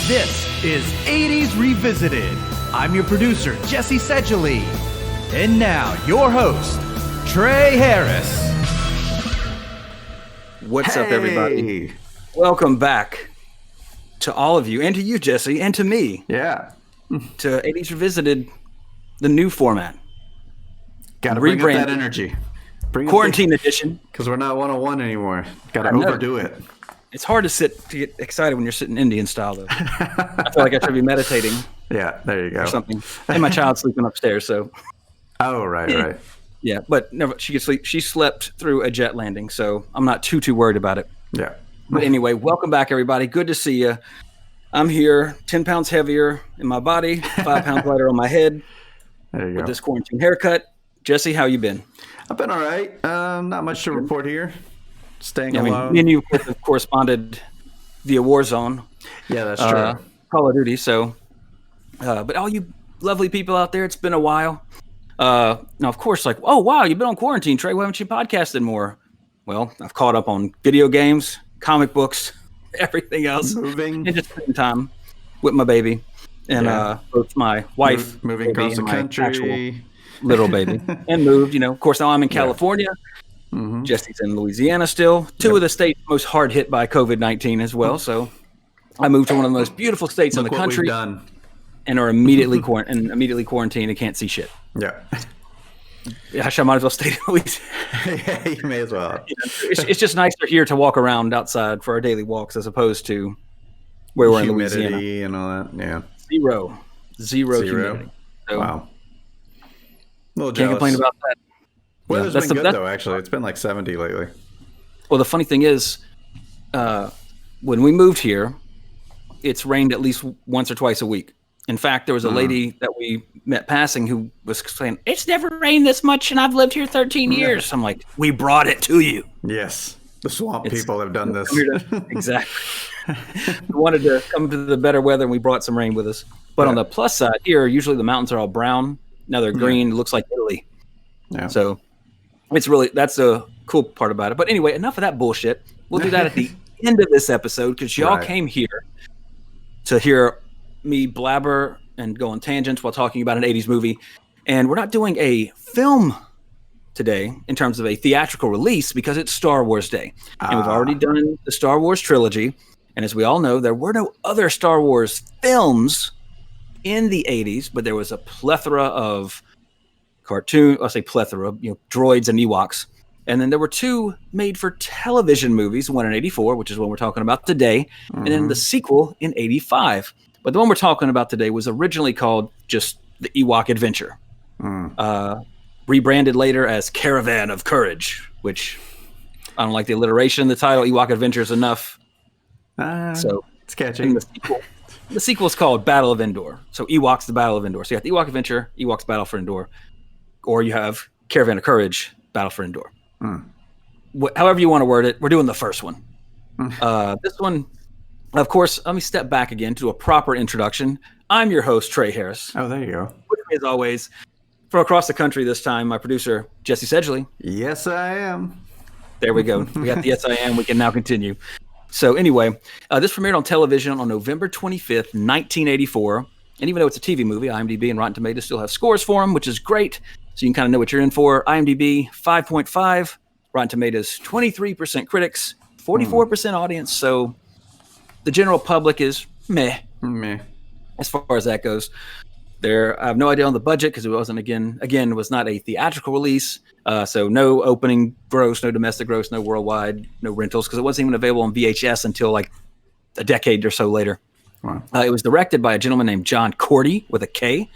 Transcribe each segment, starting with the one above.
This is 80s Revisited. I'm your producer, Jesse Sedgley. And now, your host, Trey Harris. What's up, everybody? Welcome back to all of you, and to you, Jesse, and to me. Yeah. To 80s Revisited, the new format. Gotta bring up that energy. Quarantine edition. Because we're not 101 anymore. Gotta overdo it. It's hard to get excited when you're sitting Indian style, though. I feel like I should be meditating. Yeah, there you go. Or something. And my child's sleeping upstairs, so. Oh, right. Yeah, but never. She could sleep. She slept through a jet landing, so I'm not too worried about it. Yeah. But anyway, welcome back, everybody. Good to see you. I'm here, 10 pounds heavier in my body, 5 pounds lighter on my head. There you go. With this quarantine haircut. Jesse, how you been? I've been all right. Not much to report here. Staying alone. Me and you have corresponded via Warzone. Yeah, that's true. Call of Duty. So, but all you lovely people out there, it's been a while. Now, of course, like, oh, wow, you've been on quarantine, Trey. Why haven't you podcasted more? Well, I've caught up on video games, comic books, everything else. Moving. And just spending time with my baby. And both my wife. Moving across the country. Little baby. And moved, of course, now I'm in California. Mm-hmm. Jesse's in Louisiana still. Two of the states most hard hit by COVID-19 as well. So I moved to one of the most beautiful states in the country. We've done. And are immediately quarantined and can't see shit. Yeah. Gosh, I might as well stay in Louisiana. Yeah, you may as well. It's just nicer here to walk around outside for our daily walks as opposed to where we're in Louisiana. Humidity and all that, yeah. Zero humidity. So, wow. A little can't complain about that. Weather's been good, though, actually. It's been like 70 lately. Well, the funny thing is, when we moved here, it's rained at least once or twice a week. In fact, there was a lady that we met passing who was saying, "It's never rained this much, and I've lived here 13 years." I'm like, we brought it to you. Yes. The swamp people have done this. Exactly. We wanted to come to the better weather, and we brought some rain with us. But on the plus side, here, usually the mountains are all brown. Now they're green. It looks like Italy. Yeah. So that's the cool part about it. But anyway, enough of that bullshit. We'll do that at the end of this episode because y'all came here to hear me blabber and go on tangents while talking about an 80s movie. And we're not doing a film today in terms of a theatrical release because it's Star Wars Day. And we've already done the Star Wars trilogy. And as we all know, there were no other Star Wars films in the 80s, but there was a plethora of droids and Ewoks. And then there were two made-for-television movies, one in 84, which is one we're talking about today, and then the sequel in 85. But the one we're talking about today was originally called just The Ewok Adventure, rebranded later as Caravan of Courage, which I don't like the alliteration in the title. Ewok Adventure is enough. So it's catchy. The sequel is called Battle of Endor. So Ewoks, the Battle of Endor. So you got the Ewok Adventure, Ewoks Battle for Endor, or you have Caravan of Courage, Battle for Endor. However you want to word it, we're doing the first one. This one, of course, let me step back again to a proper introduction. I'm your host, Trey Harris. Oh, there you go. With me, as always, from across the country this time, my producer, Jesse Sedgley. Yes, I am. There we go. We got the yes, I am. We can now continue. So anyway, this premiered on television on November 25th, 1984. And even though it's a TV movie, IMDb and Rotten Tomatoes still have scores for them, which is great. So you can kind of know what you're in for. IMDb, 5.5. Rotten Tomatoes, 23% critics, 44% audience. So the general public is meh. As far as that goes. I have no idea on the budget because it wasn't, again, it was not a theatrical release. So no opening gross, no domestic gross, no worldwide, no rentals, because it wasn't even available on VHS until like a decade or so later. Wow. It was directed by a gentleman named John Cordy with a K.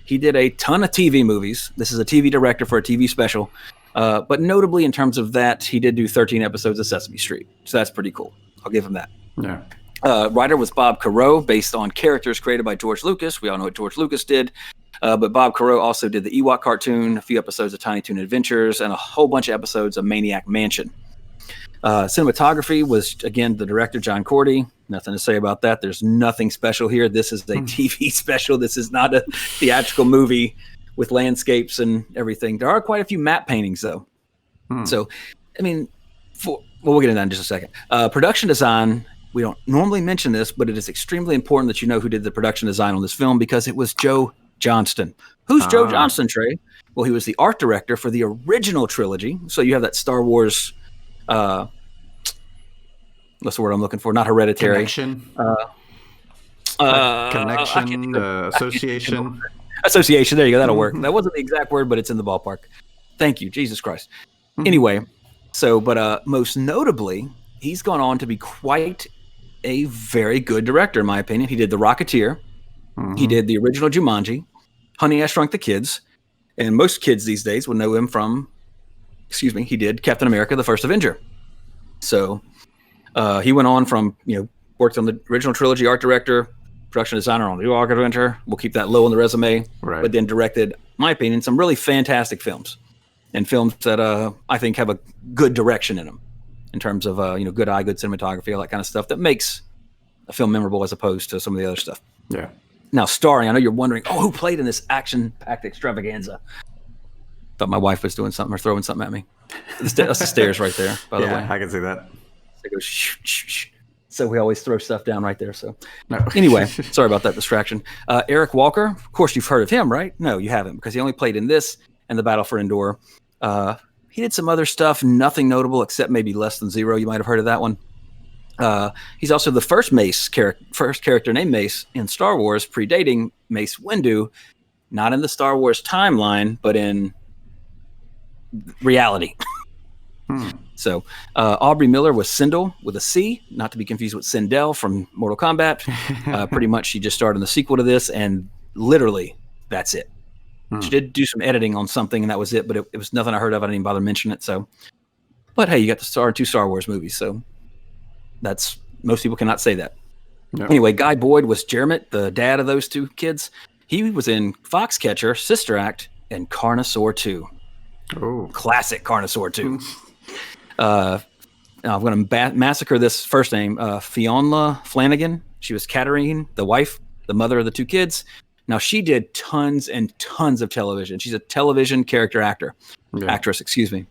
He did a ton of TV movies. This is a TV director for a TV special. But notably in terms of that, he did do 13 episodes of Sesame Street. So that's pretty cool. I'll give him that. Yeah. Writer was Bob Caro, based on characters created by George Lucas. We all know what George Lucas did. But Bob Caro also did the Ewok cartoon, a few episodes of Tiny Toon Adventures, and a whole bunch of episodes of Maniac Mansion. Cinematography was, again, the director, John Cordy. Nothing to say about that. There's nothing special here. This is a TV special. This is not a theatrical movie with landscapes and everything. There are quite a few matte paintings, though. So, I mean, we'll get into that in just a second. Production design we don't normally mention this, but it is extremely important that you know who did the production design on this film, because it was Joe Johnston. Who's Joe Johnston, Trey? Well, he was the art director for the original trilogy. So you have that Star Wars, what's the word I'm looking for? Not Hereditary. Connection. Association. Association. There you go. That'll work. That wasn't the exact word, but it's in the ballpark. Thank you, Jesus Christ. Anyway, but most notably, he's gone on to be quite a very good director, in my opinion. He did The Rocketeer. He did the original Jumanji, Honey, I Shrunk the Kids. And most kids these days would know him from, he did Captain America, the First Avenger. So he went on from, worked on the original trilogy, art director, production designer on the Ewok Adventure. We'll keep that low on the resume. Right. But then directed, in my opinion, some really fantastic films. And films that I think have a good direction in them in terms of, good eye, good cinematography, all that kind of stuff that makes a film memorable as opposed to some of the other stuff. Yeah. Now, starring, I know you're wondering, who played in this action-packed extravaganza? Thought my wife was doing something or throwing something at me. That's the stairs right there, by the way. I can see that. It goes shh, shh, shh. So we always throw stuff down right there. So anyway, sorry about that distraction. Eric Walker, of course you've heard of him, right? No, you haven't, because he only played in this and The Battle for Endor. He did some other stuff, nothing notable except maybe Less Than Zero. You might have heard of that one. He's also the first character named Mace in Star Wars, predating Mace Windu, not in the Star Wars timeline, but in reality. So Aubrey Miller was Sindel with a C, not to be confused with Sindel from Mortal Kombat. Pretty much she just starred in the sequel to this, and literally that's it. She did do some editing on something, and that was it, but it was nothing I heard of. I didn't even bother mentioning it. So, but hey, you got to star in 2 Star Wars movies, so that's, most people cannot say that. No. Anyway, Guy Boyd was Jermit, the dad of those 2 kids. He was in Foxcatcher, Sister Act, and Carnosaur 2. Oh, classic Carnosaur 2. I'm going to massacre this first name, Fionla Flanagan. She was Katarine, the wife, the mother of the 2 kids. Now, she did tons and tons of television. She's a television character actress, excuse me.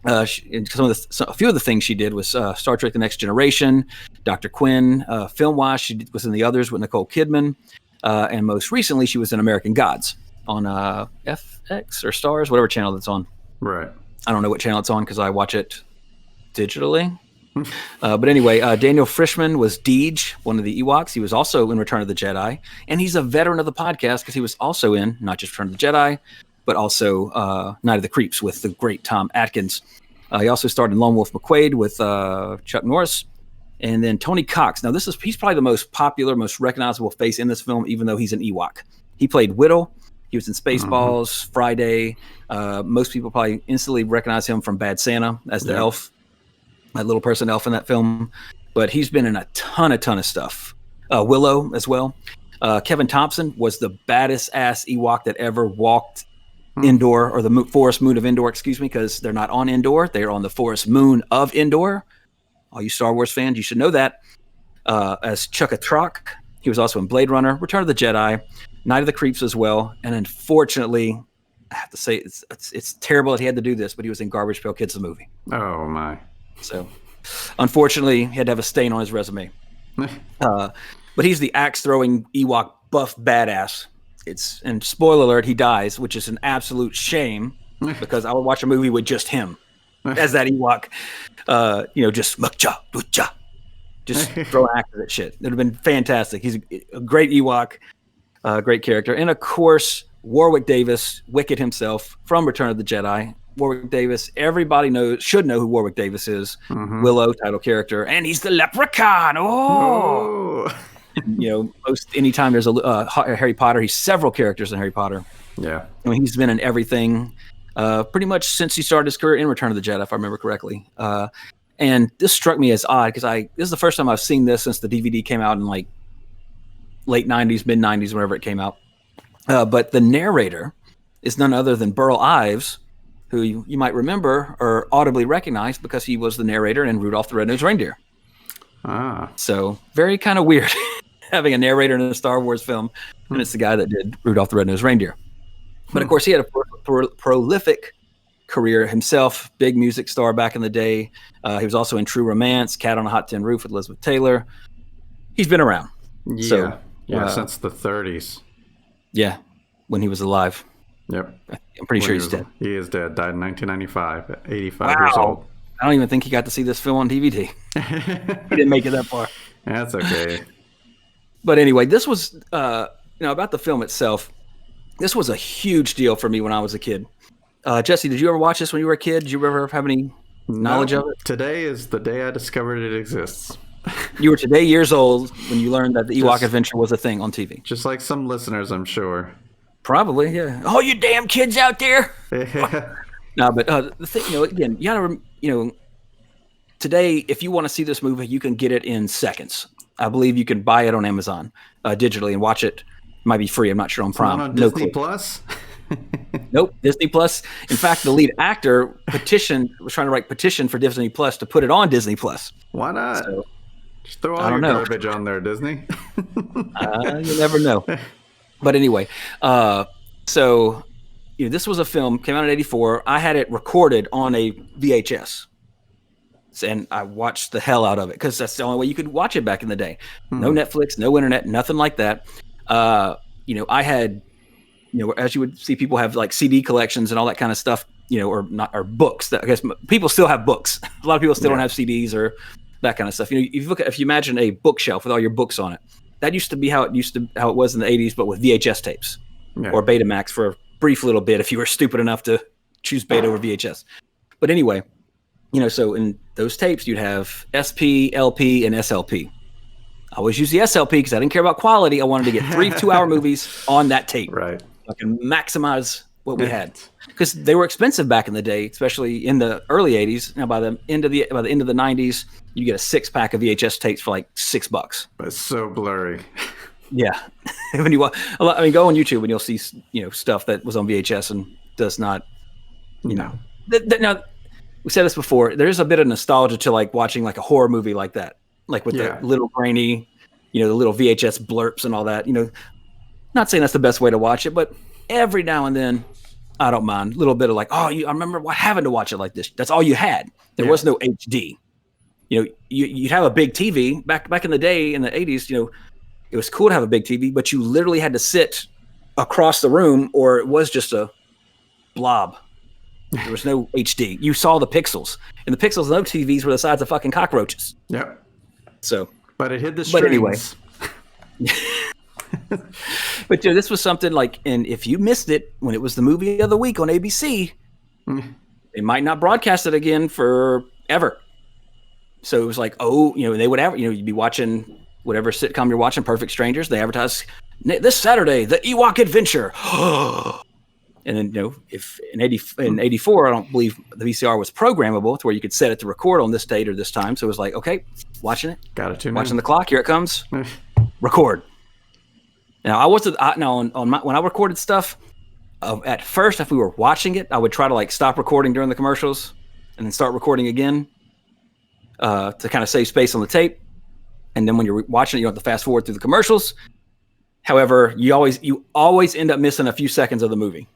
A few of the things she did was Star Trek: The Next Generation, Dr. Quinn. Film-wise, she was in the others with Nicole Kidman. And most recently, she was in American Gods on FX or Stars, whatever channel that's on. Right. I don't know what channel it's on because I watch it digitally. But anyway, Daniel Frischman was Deej, one of the Ewoks. He was also in Return of the Jedi. And he's a veteran of the podcast because he was also in not just Return of the Jedi, but also Night of the Creeps with the great Tom Atkins. He also starred in Lone Wolf McQuade with Chuck Norris. And then Tony Cox. Now, he's probably the most popular, most recognizable face in this film, even though he's an Ewok. He played Whittle. He was in Spaceballs, Friday. Most people probably instantly recognize him from Bad Santa as the elf, that little person elf in that film. But he's been in a ton of stuff. Willow as well. Kevin Thompson was the baddest ass Ewok that ever walked Endor, or the forest moon of Endor, excuse me, because they're not on Endor. They are on the forest moon of Endor. All you Star Wars fans, you should know that. As Chukka-Trok, he was also in Blade Runner, Return of the Jedi, Night of the Creeps as well. And unfortunately, I have to say, it's terrible that he had to do this, but he was in Garbage Pail Kids, the movie. Oh, my. So, unfortunately, he had to have a stain on his resume. But he's the axe-throwing Ewok buff badass. And spoiler alert, he dies, which is an absolute shame, because I would watch a movie with just him as that Ewok. Just mukcha, ducha, just throwing axes at shit. It would have been fantastic. He's a great Ewok, great character. And of course, Warwick Davis, Wicket himself from Return of the Jedi. Warwick Davis, everybody should know who Warwick Davis is. Willow, title character, and he's the leprechaun. Anytime there's a Harry Potter, he's several characters in Harry Potter. Yeah, I mean, he's been in everything pretty much since he started his career in Return of the Jedi, if I remember correctly. And this struck me as odd because this is the first time I've seen this since the DVD came out in like late 90s, mid 90s, whenever it came out. But the narrator is none other than Burl Ives, who you might remember or audibly recognize because he was the narrator in Rudolph the Red-Nosed Reindeer. So very kind of weird having a narrator in a Star Wars film, and it's the guy that did Rudolph the Red-Nosed Reindeer. But of course, he had a prolific career himself. Big music star back in the day. He was also in True Romance, Cat on a Hot Tin Roof with Elizabeth Taylor. He's been around. Yeah, since the 30s. Yeah, when he was alive. Yep. I'm pretty sure he's dead. He is dead. Died in 1995 at 85 years old. I don't even think he got to see this film on DVD. He didn't make it that far. That's okay. But anyway, this was, about the film itself, this was a huge deal for me when I was a kid. Jesse, did you ever watch this when you were a kid? Did you ever have any knowledge of it? Today is the day I discovered it exists. You were today years old when you learned that the Ewok Adventure was a thing on TV. Just like some listeners, I'm sure. Probably, yeah. Oh, you damn kids out there! Yeah. No, but the thing, again, you gotta, today, if you want to see this movie, you can get it in seconds. I believe you can buy it on Amazon digitally and watch it. It might be free. I'm not sure on Prime. On Disney Plus? Nope, Disney Plus. In fact, the lead actor was trying to write petition for Disney Plus to put it on Disney Plus. Why not? So, just throw all your garbage on there, Disney. You never know. But anyway, this was a film, came out in 84. I had it recorded on a VHS. And I watched the hell out of it because that's the only way you could watch it back in the day. No Netflix, no internet, nothing like that. I had, as you would see, people have like CD collections and all that kind of stuff, or books. I guess people still have books. A lot of people still don't have CDs or that kind of stuff. If you imagine a bookshelf with all your books on it, that used to be how it was in the 80s, but with VHS tapes or Betamax for a brief little bit if you were stupid enough to choose Beta over VHS. But anyway, so in those tapes, you'd have SP, LP, and SLP. I always use the SLP because I didn't care about quality. I wanted to get 3 2-hour movies on that tape. Right. So I can maximize what we had. Because they were expensive back in the day, especially in the early 80s. Now, by the end of the 90s, you get a 6-pack of VHS tapes for like $6. But it's so blurry. Yeah. When you go on YouTube and you'll see, stuff that was on VHS and does not, Now, we said this before. There's a bit of nostalgia to like watching like a horror movie like that, like with the little grainy, the little VHS blurps and all that. Not saying that's the best way to watch it, but every now and then, I don't mind a little bit of like, I remember having to watch it like this. That's all you had. There was no HD. You'd have a big TV back in the day in the 80s. It was cool to have a big TV, but you literally had to sit across the room, or it was just a blob. There was no HD. You saw the pixels, and the pixels of those TVs were the size of fucking cockroaches. Yep. So, but it hid the strings. But anyway, but this was something like, and if you missed it when it was the movie of the week on ABC, they might not broadcast it again forever. So it was like, they would have, you'd be watching whatever sitcom you're watching, Perfect Strangers. They advertise this Saturday, the Ewok Adventure. And then, if in 84, I don't believe the VCR was programmable to where you could set it to record on this date or this time. So it was like, okay, watching it. Got it too. Watching the clock. Here it comes. Record. Now, when I recorded stuff, at first, if we were watching it, I would try to like stop recording during the commercials and then start recording again to kind of save space on the tape. And then when you're watching it, you don't have to fast forward through the commercials. However, you always end up missing a few seconds of the movie.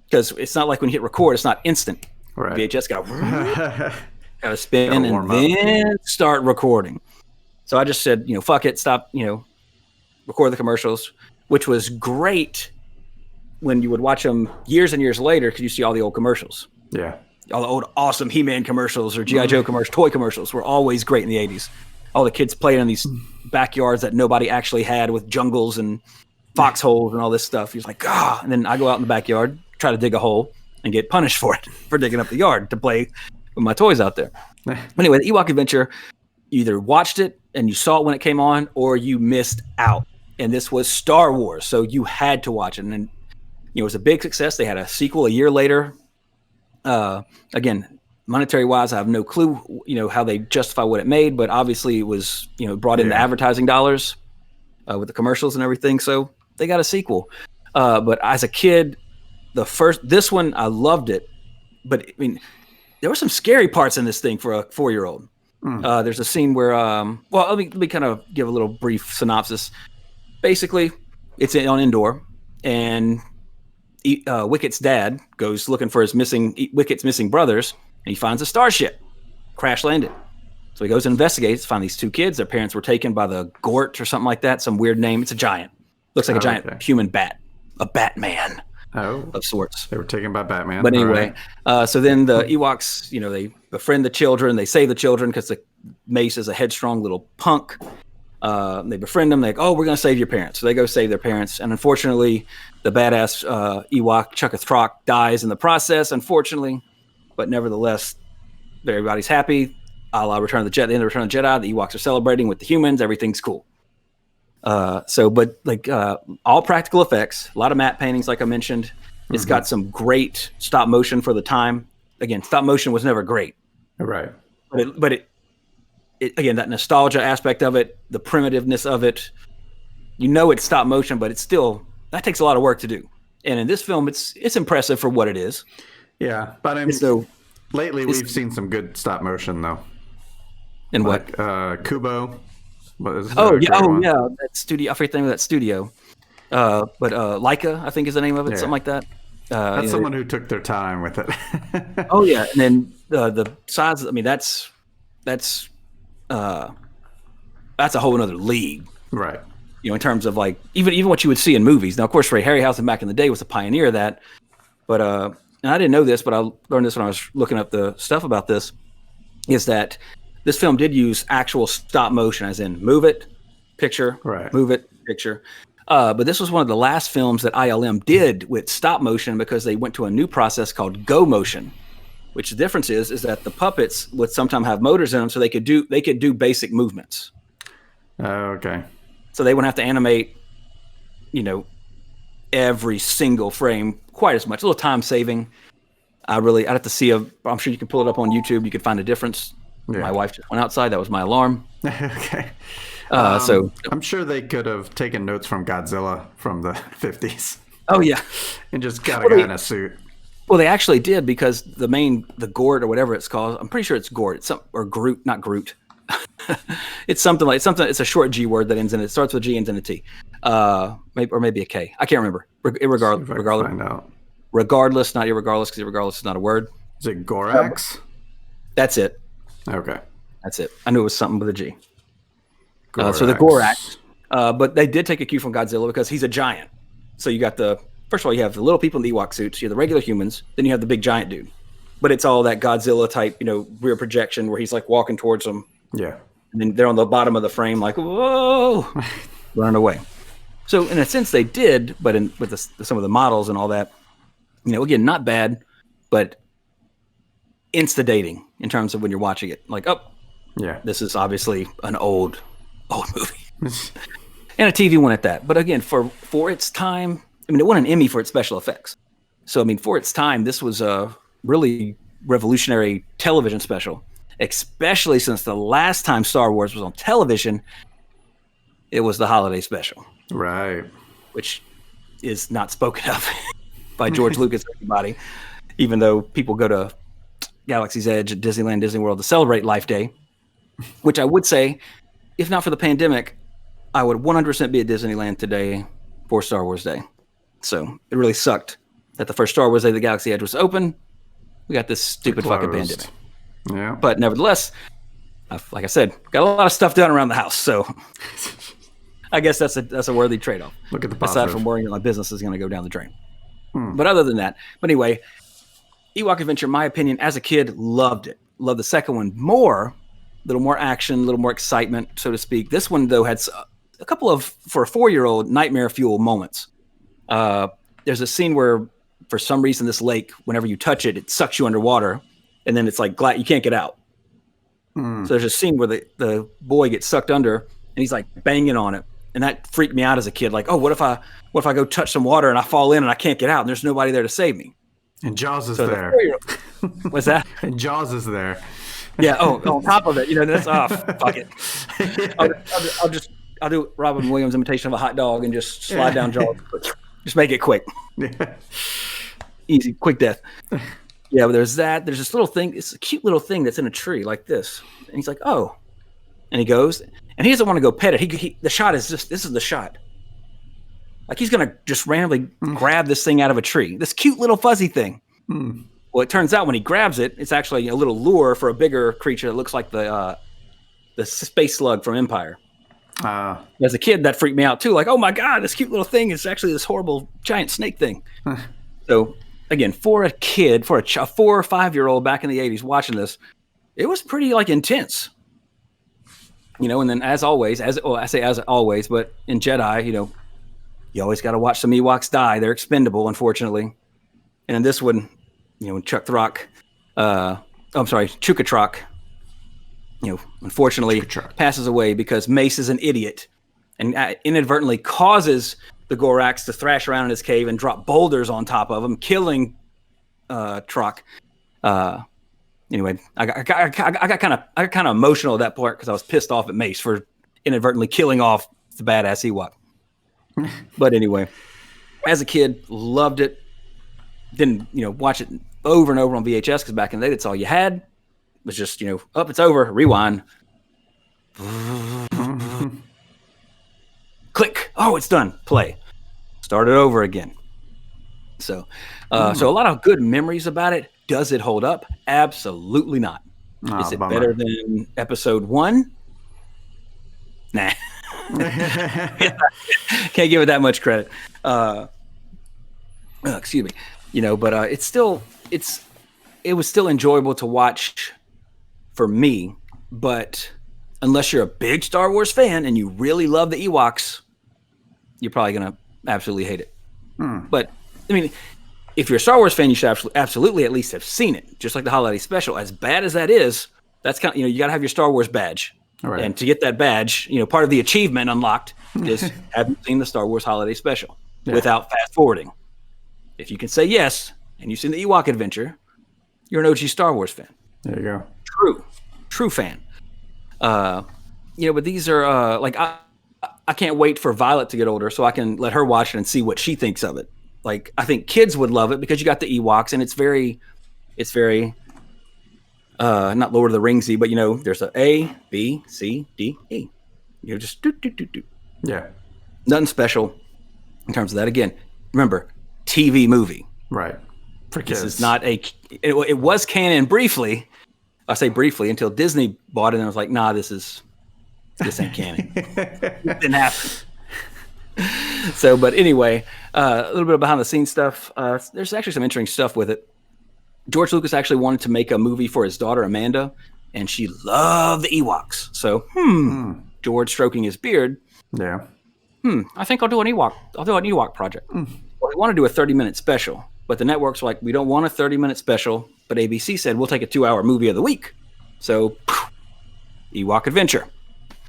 Because it's not like when you hit record, it's not instant. Right. VHS got to spin and then start recording. So I just said, fuck it, stop, record the commercials, which was great when you would watch them years and years later because you see all the old commercials. Yeah. All the old awesome He-Man commercials or G.I. Joe commercials, toy commercials were always great in the 80s. All the kids playing in these backyards that nobody actually had with jungles and foxholes and all this stuff. He's like, and then I go out in the backyard, try to dig a hole and get punished for it, for digging up the yard to play with my toys out there. Anyway, the Ewok Adventure, you either watched it and you saw it when it came on or you missed out. And this was Star Wars, so you had to watch it. And it was a big success. They had a sequel a year later. Again, monetary wise, I have no clue, how they justify what it made, but obviously it was, brought in the advertising dollars with the commercials and everything. So they got a sequel. But as a kid, this one, I loved it. But I mean, there were some scary parts in this thing for a 4-year-old. There's a scene where, let me kind of give a little brief synopsis. Basically, it's on indoor, and Wicket's dad goes looking for Wicket's missing brothers, and he finds a starship crash landed. So he goes and investigates, finds these 2 kids. Their parents were taken by the Gort or something like that, some weird name. It's a giant. Looks like a giant human bat, a Batman of sorts. They were taken by Batman. But anyway, so then the Ewoks, they befriend the children. They save the children because the Mace is a headstrong little punk. They befriend them. They go, we're going to save your parents. So they go save their parents. And unfortunately, the badass Ewok, Chuck-a-Throck, dies in the process, unfortunately. But nevertheless, everybody's happy. A la Return of the Jedi, the end of Return of the Jedi, the Ewoks are celebrating with the humans. Everything's cool. All practical effects, a lot of matte paintings, like I mentioned. It's got some great stop motion for the time. Again, stop motion was never great. Right. But it again, that nostalgia aspect of it, the primitiveness of it, it's stop motion, but it's still, that takes a lot of work to do. And in this film, it's impressive for what it is. Yeah. But lately we've seen some good stop motion though. In what? Kubo. That studio. I forget the name of that studio. But Leica, I think, is the name of it. Something like that. That's someone who took their time with it. Oh yeah, and then the size. I mean, that's a whole other league, right? In terms of like even what you would see in movies. Now, of course, Ray Harryhausen back in the day was a pioneer of that. But and I didn't know this, but I learned this when I was looking up the stuff about this. Is that this film did use actual stop motion, as in move it, picture, move it, picture. But this was one of the last films that ILM did with stop motion because they went to a new process called go motion, which the difference is that the puppets would sometimes have motors in them, so they could do basic movements. Okay. So they wouldn't have to animate, every single frame quite as much. A little time saving. I'd have to see I'm sure you can pull it up on YouTube. You could find a difference. Yeah. My wife just went outside. That was my alarm. Okay. So I'm sure they could have taken notes from Godzilla from the 50s. Oh yeah. And just got a guy in a suit. Well, they actually did because the Gort or whatever it's called. I'm pretty sure it's Gort. Or Groot, not Groot. It's something. It's a short G word that ends in it. Starts with a G, ends in a T. Maybe a K. I can't remember. Regardless. Find out. Regardless, not irregardless, because irregardless is not a word. Is it Gorax? That's it. Okay. That's it. I knew it was something with a G. So the Gorax. But they did take a cue from Godzilla because he's a giant. So you got first of all, you have the little people in the Ewok suits, you have the regular humans, then you have the big giant dude. But it's all that Godzilla type, rear projection where he's like walking towards them. Yeah. And then they're on the bottom of the frame like, whoa, running away. So in a sense they did, but with some of the models and all that, again, not bad, but insta-dating in terms of when you're watching it. Like, this is obviously an old movie. And a TV one at that. But again, for its time, it won an Emmy for its special effects. So, for its time, this was a really revolutionary television special, especially since the last time Star Wars was on television, it was the holiday special. Right. Which is not spoken of by George Lucas or anybody, even though people go to Galaxy's Edge at Disneyland, Disney World to celebrate Life Day, which I would say, if not for the pandemic, I would 100% be at Disneyland today for Star Wars Day. So it really sucked that the first Star Wars Day the Galaxy Edge was open. We got this stupid fucking pandemic. Yeah. But nevertheless, like I said, got a lot of stuff done around the house. So I guess that's a worthy trade-off. Look at the positive. Aside from worrying that my business is going to go down the drain. But other than that, anyway, Ewok Adventure, in my opinion, as a kid, loved it. Loved the second one more. A little more action, a little more excitement, so to speak. This one, though, had a couple of, for a 4-year-old, nightmare fuel moments. There's a scene where, for some reason, this lake, whenever you touch it, it sucks you underwater, and then it's like you can't get out. So there's a scene where the boy gets sucked under, and he's like banging on it, and that freaked me out as a kid. Like, what if I go touch some water and I fall in and I can't get out, and there's nobody there to save me? And Jaws is there. What's that? And Jaws is there. Yeah. Oh, on top of it, that's fuck it. I'll do Robin Williams' imitation of a hot dog and just slide down Jaws. Just make it quick. Yeah. Easy, quick death. Yeah, but there's that. There's this little thing. It's a cute little thing that's in a tree like this. And he's like, oh. And he goes, and he doesn't want to go pet it. The shot is this is the shot. Like he's going to just randomly grab this thing out of a tree. This cute little fuzzy thing. Well, it turns out when he grabs it, it's actually a little lure for a bigger creature that looks like the space slug from Empire. As a kid, that freaked me out too. Like, oh my God, this cute little thing is actually this horrible giant snake thing. So again, for a kid, for a 4 or 5-year-old back in the 80s watching this, it was pretty like intense. And then as always, but in Jedi, you always got to watch some Ewoks die. They're expendable, unfortunately. And in this one, when Chukatrok, unfortunately passes away because Mace is an idiot and inadvertently causes the Gorax to thrash around in his cave and drop boulders on top of him, killing Trock. Anyway, I got kind of emotional at that part because I was pissed off at Mace for inadvertently killing off the badass Ewok. But anyway, as a kid, loved it. Didn't watch it over and over on VHS because back in the day that's all you had. It was just up, it's over, rewind. Click. Oh, it's done. Play. Start it over again. So a lot of good memories about it. Does it hold up? Absolutely not. Is it better than episode 1? Nah. Can't give it that much credit. Excuse me. But it was still enjoyable to watch for me. But unless you're a big Star Wars fan and you really love the Ewoks, you're probably gonna absolutely hate it. But I mean, if you're a Star Wars fan, you should absolutely at least have seen it. Just like the holiday special, as bad as that is, that's kind of, you got to have your Star Wars badge. Right. And to get that badge, part of the achievement unlocked is have you seen the Star Wars holiday special without fast forwarding. If you can say yes, and you've seen the Ewok Adventure, you're an OG Star Wars fan. There you go. True fan. But these are I can't wait for Violet to get older so I can let her watch it and see what she thinks of it. Like, I think kids would love it because you got the Ewoks and it's very not Lord of the Ringsy, but there's A, B, C, D, E. Just do. Yeah. Nothing special in terms of that. Again, remember, TV movie. Right. For kids. This is not it was canon briefly. I say briefly until Disney bought it and I was like, nah, this ain't canon. It didn't happen. So, but anyway, a little bit of behind the scenes stuff. There's actually some interesting stuff with it. George Lucas actually wanted to make a movie for his daughter, Amanda, and she loved the Ewoks. So, George stroking his beard. Yeah. I think I'll do an Ewok project. Well, we want to do a 30-minute special, but the networks were like, we don't want a 30-minute special, but ABC said, we'll take a 2-hour movie of the week. So, Ewok Adventure.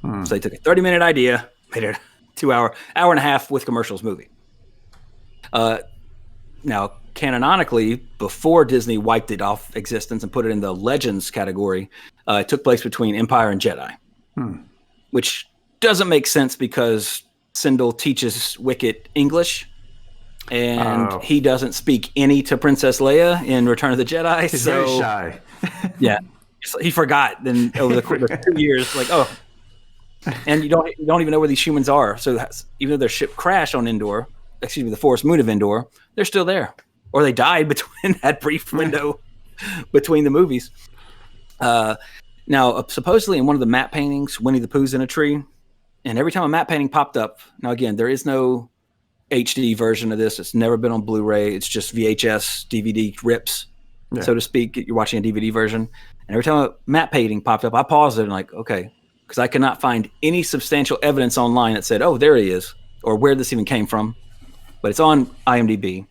So they took a 30-minute idea, made it a 2-hour, hour and a half with commercials movie. Now, canonically, before Disney wiped it off existence and put it in the Legends category, it took place between Empire and Jedi, which doesn't make sense because Sindel teaches Wicket English, and he doesn't speak any to Princess Leia in Return of the Jedi. He's very shy. Yeah, he forgot. Then over the course of 2 years, and you don't even know where these humans are. So even though their ship crashed on Endor, the forest moon of Endor, they're still there, or they died between that brief window between the movies. Now, supposedly in one of the matte paintings, Winnie the Pooh's in a tree, and every time a matte painting popped up, now again, there is no HD version of this. It's never been on Blu-ray. It's just VHS, DVD rips, so to speak. You're watching a DVD version, and every time a matte painting popped up, I paused it and okay, because I could not find any substantial evidence online that said, oh, there he is, or where this even came from. But it's on IMDb.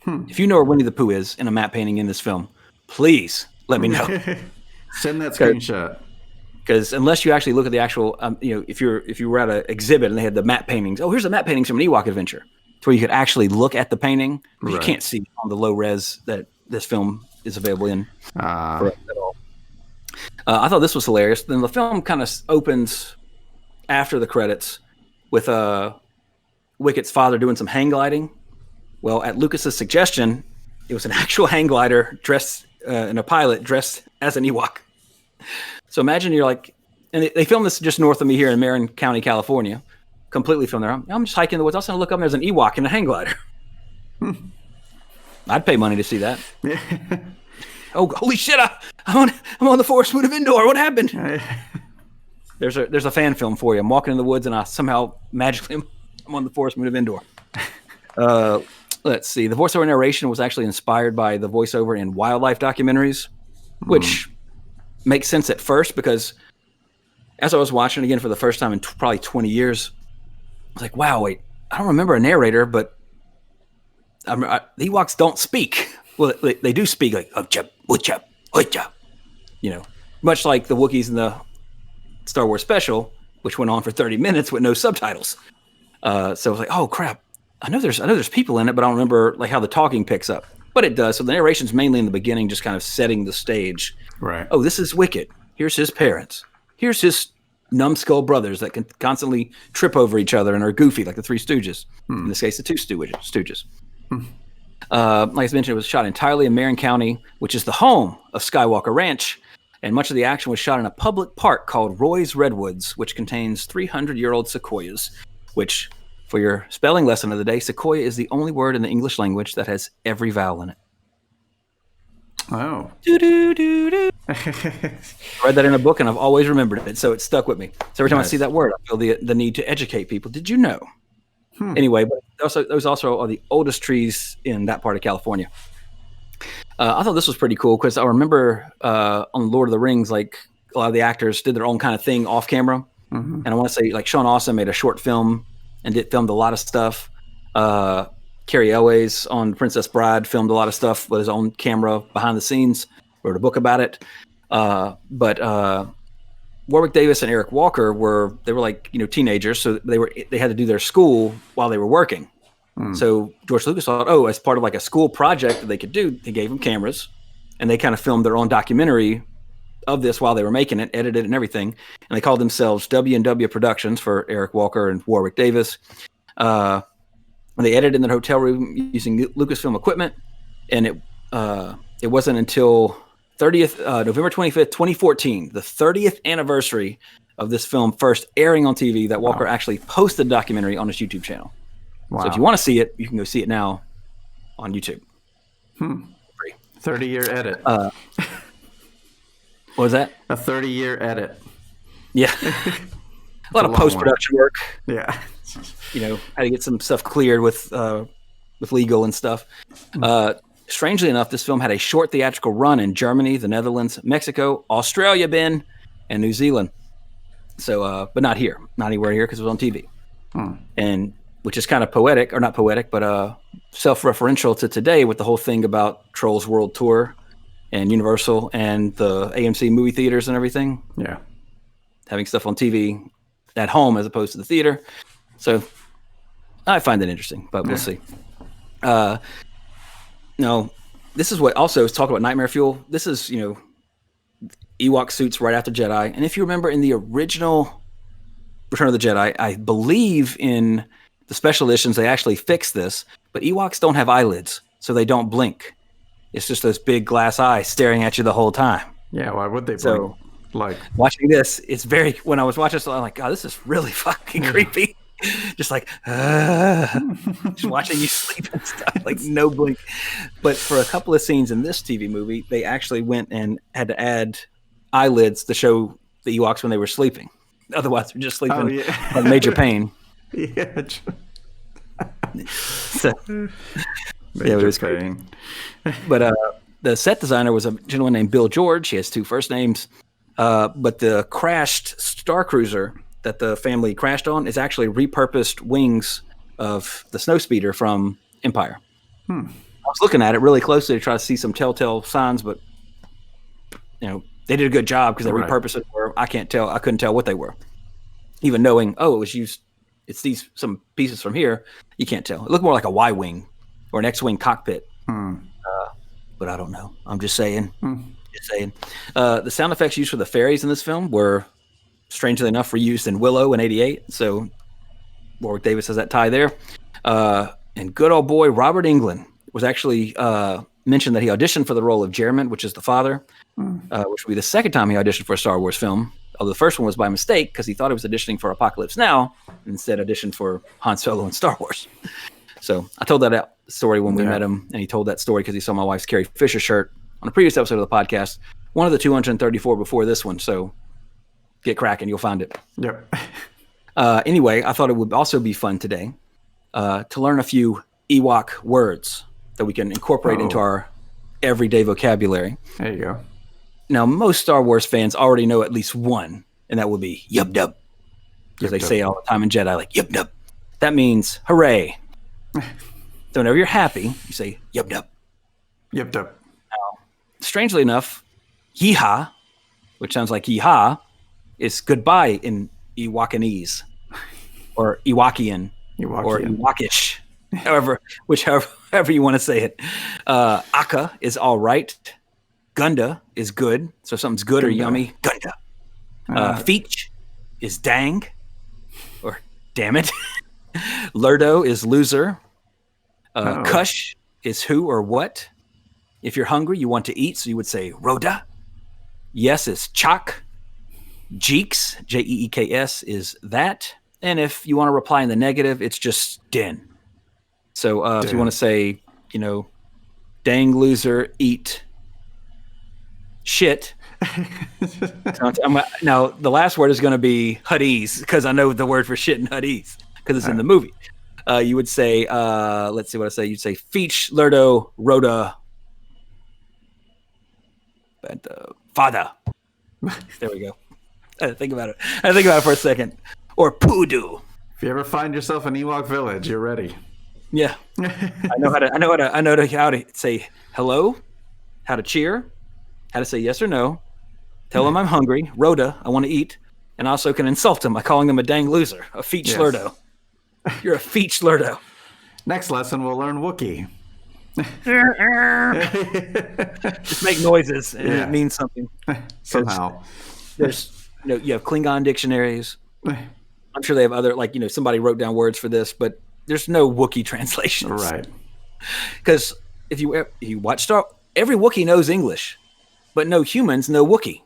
If you know where Winnie the Pooh is in a matte painting in this film, please let me know. Send that screenshot. Because unless you actually look at the actual, if you were at an exhibit and they had the matte paintings, here's the matte paintings from an Ewok Adventure, to where you could actually look at the painting, but you can't see on the low res that this film is available in for us at all. I thought this was hilarious. Then the film kind of opens after the credits with Wicket's father doing some hang gliding. Well, at Lucas's suggestion, it was an actual hang glider dressed in a pilot dressed as an Ewok. So imagine you're and they filmed this just north of me here in Marin County, California. completely from there. I'm just hiking in the woods. All of a sudden I look up and there's an Ewok in a hang glider. I'd pay money to see that. Yeah. Oh, holy shit! I'm on the Forest Moon of Endor. What happened? There's a fan film for you. I'm walking in the woods and I somehow magically I'm on the Forest Moon of Endor. Let's see. The voiceover narration was actually inspired by the voiceover in wildlife documentaries, which makes sense at first because as I was watching again for the first time in probably 20 years, I was like, wow, wait, I don't remember a narrator, but the Ewoks don't speak. Well, they do speak like, uchap, uchap, uchap, much like the Wookiees in the Star Wars special, which went on for 30 minutes with no subtitles. So I was like, oh crap. I know there's people in it, but I don't remember like how the talking picks up. But it does. So the narration's mainly in the beginning, just kind of setting the stage. Right. Oh, this is Wicket. Here's his parents. Here's his numbskull brothers that can constantly trip over each other and are goofy, like the Three Stooges. In this case, the Two Stooges. Like I mentioned, it was shot entirely in Marin County, which is the home of Skywalker Ranch. And much of the action was shot in a public park called Roy's Redwoods, which contains 300-year-old sequoias, which... For your spelling lesson of the day, sequoia is the only word in the English language that has every vowel in it. Oh. I read that in a book, and I've always remembered it, so it stuck with me. So every time I see that word, I feel the need to educate people. Did you know? Anyway, but those also are the oldest trees in that part of California. I thought this was pretty cool because I remember on Lord of the Rings, like a lot of the actors did their own kind of thing off camera. And I want to say, like Sean Austin made a short film and filmed a lot of stuff. Carrie Elways on Princess Bride filmed a lot of stuff with his own camera behind the scenes, wrote a book about it. But Warwick Davis and Eric Walker were like, teenagers. So they had to do their school while they were working. So George Lucas thought, as part of like a school project that they could do, they gave them cameras and they kind of filmed their own documentary of this while they were making it, edited and everything. And they called themselves W&W Productions for Eric Walker and Warwick Davis. And they edited in their hotel room using Lucasfilm equipment. And it wasn't until November 25th, 2014, the 30th anniversary of this film first airing on TV, that Walker actually posted the documentary on his YouTube channel. Wow. So if you want to see it, you can go see it now on YouTube. Free. 30-year edit. What was that? A 30-year edit. Yeah. a lot of post-production work. Yeah. How to get some stuff cleared with legal and stuff. Strangely enough, this film had a short theatrical run in Germany, the Netherlands, Mexico, Australia, Ben, and New Zealand. So, but not here. Not anywhere here because it was on TV. And which is kind of poetic, or not poetic, but self-referential to today with the whole thing about Trolls World Tour and Universal and the AMC movie theaters and everything. Yeah. Having stuff on TV at home as opposed to the theater. So I find it interesting, but we'll see. No, this is what also is talking about nightmare fuel. This is, Ewok suits right after Jedi. And if you remember in the original Return of the Jedi, I believe in the special editions, they actually fixed this, but Ewoks don't have eyelids, so they don't blink. It's just those big glass eyes staring at you the whole time. Yeah, why would they blink? So, like watching this, when I was watching this, I'm like, God, this is really fucking creepy. Just like, just watching you sleep and stuff, like no blink. But for a couple of scenes in this TV movie, they actually went and had to add eyelids to show the Ewoks when they were sleeping. Otherwise, they're just sleeping on major pain. Yeah. So, it was crazy. But the set designer was a gentleman named Bill George. He has two first names. But the crashed Star Cruiser that the family crashed on is actually repurposed wings of the Snowspeeder from Empire. I was looking at it really closely to try to see some telltale signs, but they did a good job because they repurposed it where I couldn't tell what they were. Even knowing, it was used, it's some pieces from here, you can't tell. It looked more like a Y-wing or an X-wing cockpit. But I don't know. I'm just saying. The sound effects used for the fairies in this film were, strangely enough, reused in Willow in '88. So Warwick Davis has that tie there. And good old boy Robert Englund was actually mentioned that he auditioned for the role of Jeremy, which is the father, which would be the second time he auditioned for a Star Wars film. Although the first one was by mistake because he thought he was auditioning for Apocalypse Now and instead auditioned for Han Solo and Star Wars. So I told that story when we met him, and he told that story because he saw my wife's Carrie Fisher shirt on a previous episode of the podcast, one of the 234 before this one. So get cracking, you'll find it. Yep. Anyway, I thought it would also be fun today to learn a few Ewok words that we can incorporate into our everyday vocabulary. There you go. Now, most Star Wars fans already know at least one, and that would be yub dub. Because they say it all the time in Jedi, like yub dub. That means hooray. So whenever you're happy, you say yub dub. Yub dub. Now, strangely enough, yeehaw, which sounds like yeehaw, is goodbye in Ewokanese, or Ewokian, or Ewokish, however you want to say it. Aka is all right. Gunda is good. So if something's good or yummy, Gunda. Feech is dang, or damn it. Lurdo is loser. Kush is who or what. If you're hungry, you want to eat, so you would say Rhoda. Yes is chak. Jeeks, Jeeks, is that. And if you want to reply in the negative, it's just din. So if you want to say, dang loser, eat shit. Now, the last word is going to be Huddies, because I know the word for shit in Huddies, because it's in the movie. You would say, let's see what I say. You'd say Feech, Lurdo, Rhoda, and Fada. There we go. I had to think about it for a second. Or Poodoo. If you ever find yourself in Ewok Village, you're ready. Yeah. I know how to say hello, how to cheer, how to say yes or no, tell them I'm hungry, Rhoda, I want to eat, and also can insult them by calling them a dang loser, a feech lurdo. You're a feech lurdo. Next lesson, we'll learn Wookiee. Just make noises, and it means something. Somehow. There's, you have Klingon dictionaries. I'm sure they have other, somebody wrote down words for this, but there's no Wookiee translations. Right. Because if you watch every Wookiee knows English, but no humans know Wookiee.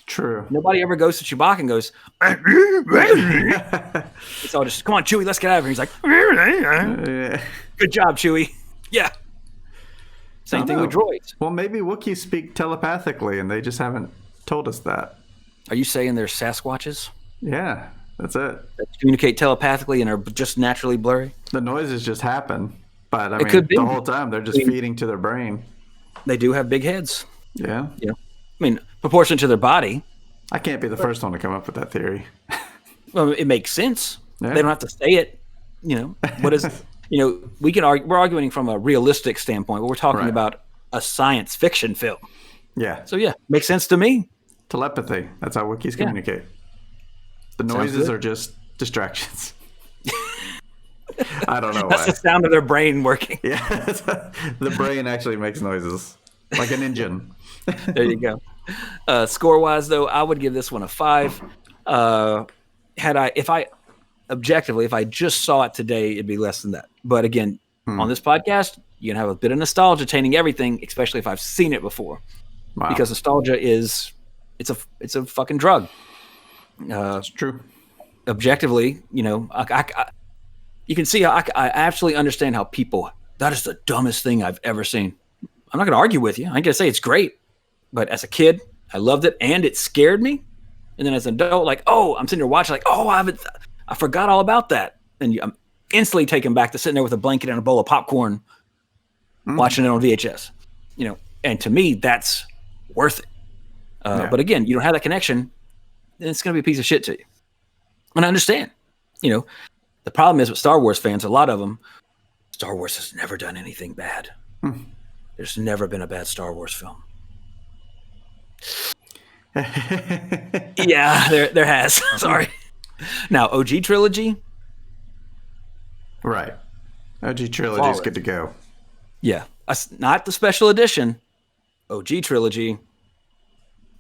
True. Nobody ever goes to Chewbacca and goes, it's all just, come on, Chewie, let's get out of here. He's like, good job, Chewie. Yeah. Same thing with droids. Well, maybe Wookiees speak telepathically, and they just haven't told us that. Are you saying they're Sasquatches? Yeah, that's it. That communicate telepathically and are just naturally blurry? The noises just happen. But, the whole time, they're just feeding to their brain. They do have big heads. Yeah. Proportionate to their body. I can't be the first one to come up with that theory. Well, it makes sense. Yeah. They don't have to say it. What is... we can argue. We're arguing from a realistic standpoint, but we're talking about a science fiction film. Yeah. So makes sense to me. Telepathy. That's how Wookiees communicate. The noises are just distractions. I don't know That's why. the sound of their brain working. Yeah. The brain actually makes noises like an engine. There you go. Score-wise, though, I would give this one a 5. If I just saw it today, it'd be less than that. But again, on this podcast, you can have a bit of nostalgia tainting everything, especially if I've seen it before. Wow. Because nostalgia it's a fucking drug. It's true. Objectively, you can see how I absolutely understand how people, that is the dumbest thing I've ever seen. I'm not going to argue with you. I'm going to say it's great. But as a kid, I loved it, and it scared me. And then as an adult, I'm sitting there watching, I forgot all about that. And I'm instantly taken back to sitting there with a blanket and a bowl of popcorn, watching it on VHS. And to me, that's worth it. But again, you don't have that connection, then it's going to be a piece of shit to you. And I understand. The problem is with Star Wars fans, a lot of them, Star Wars has never done anything bad. There's never been a bad Star Wars film. Yeah, there has. Sorry. Now, OG trilogy. Right. OG trilogy is good to go. Yeah. Not the special edition. OG trilogy.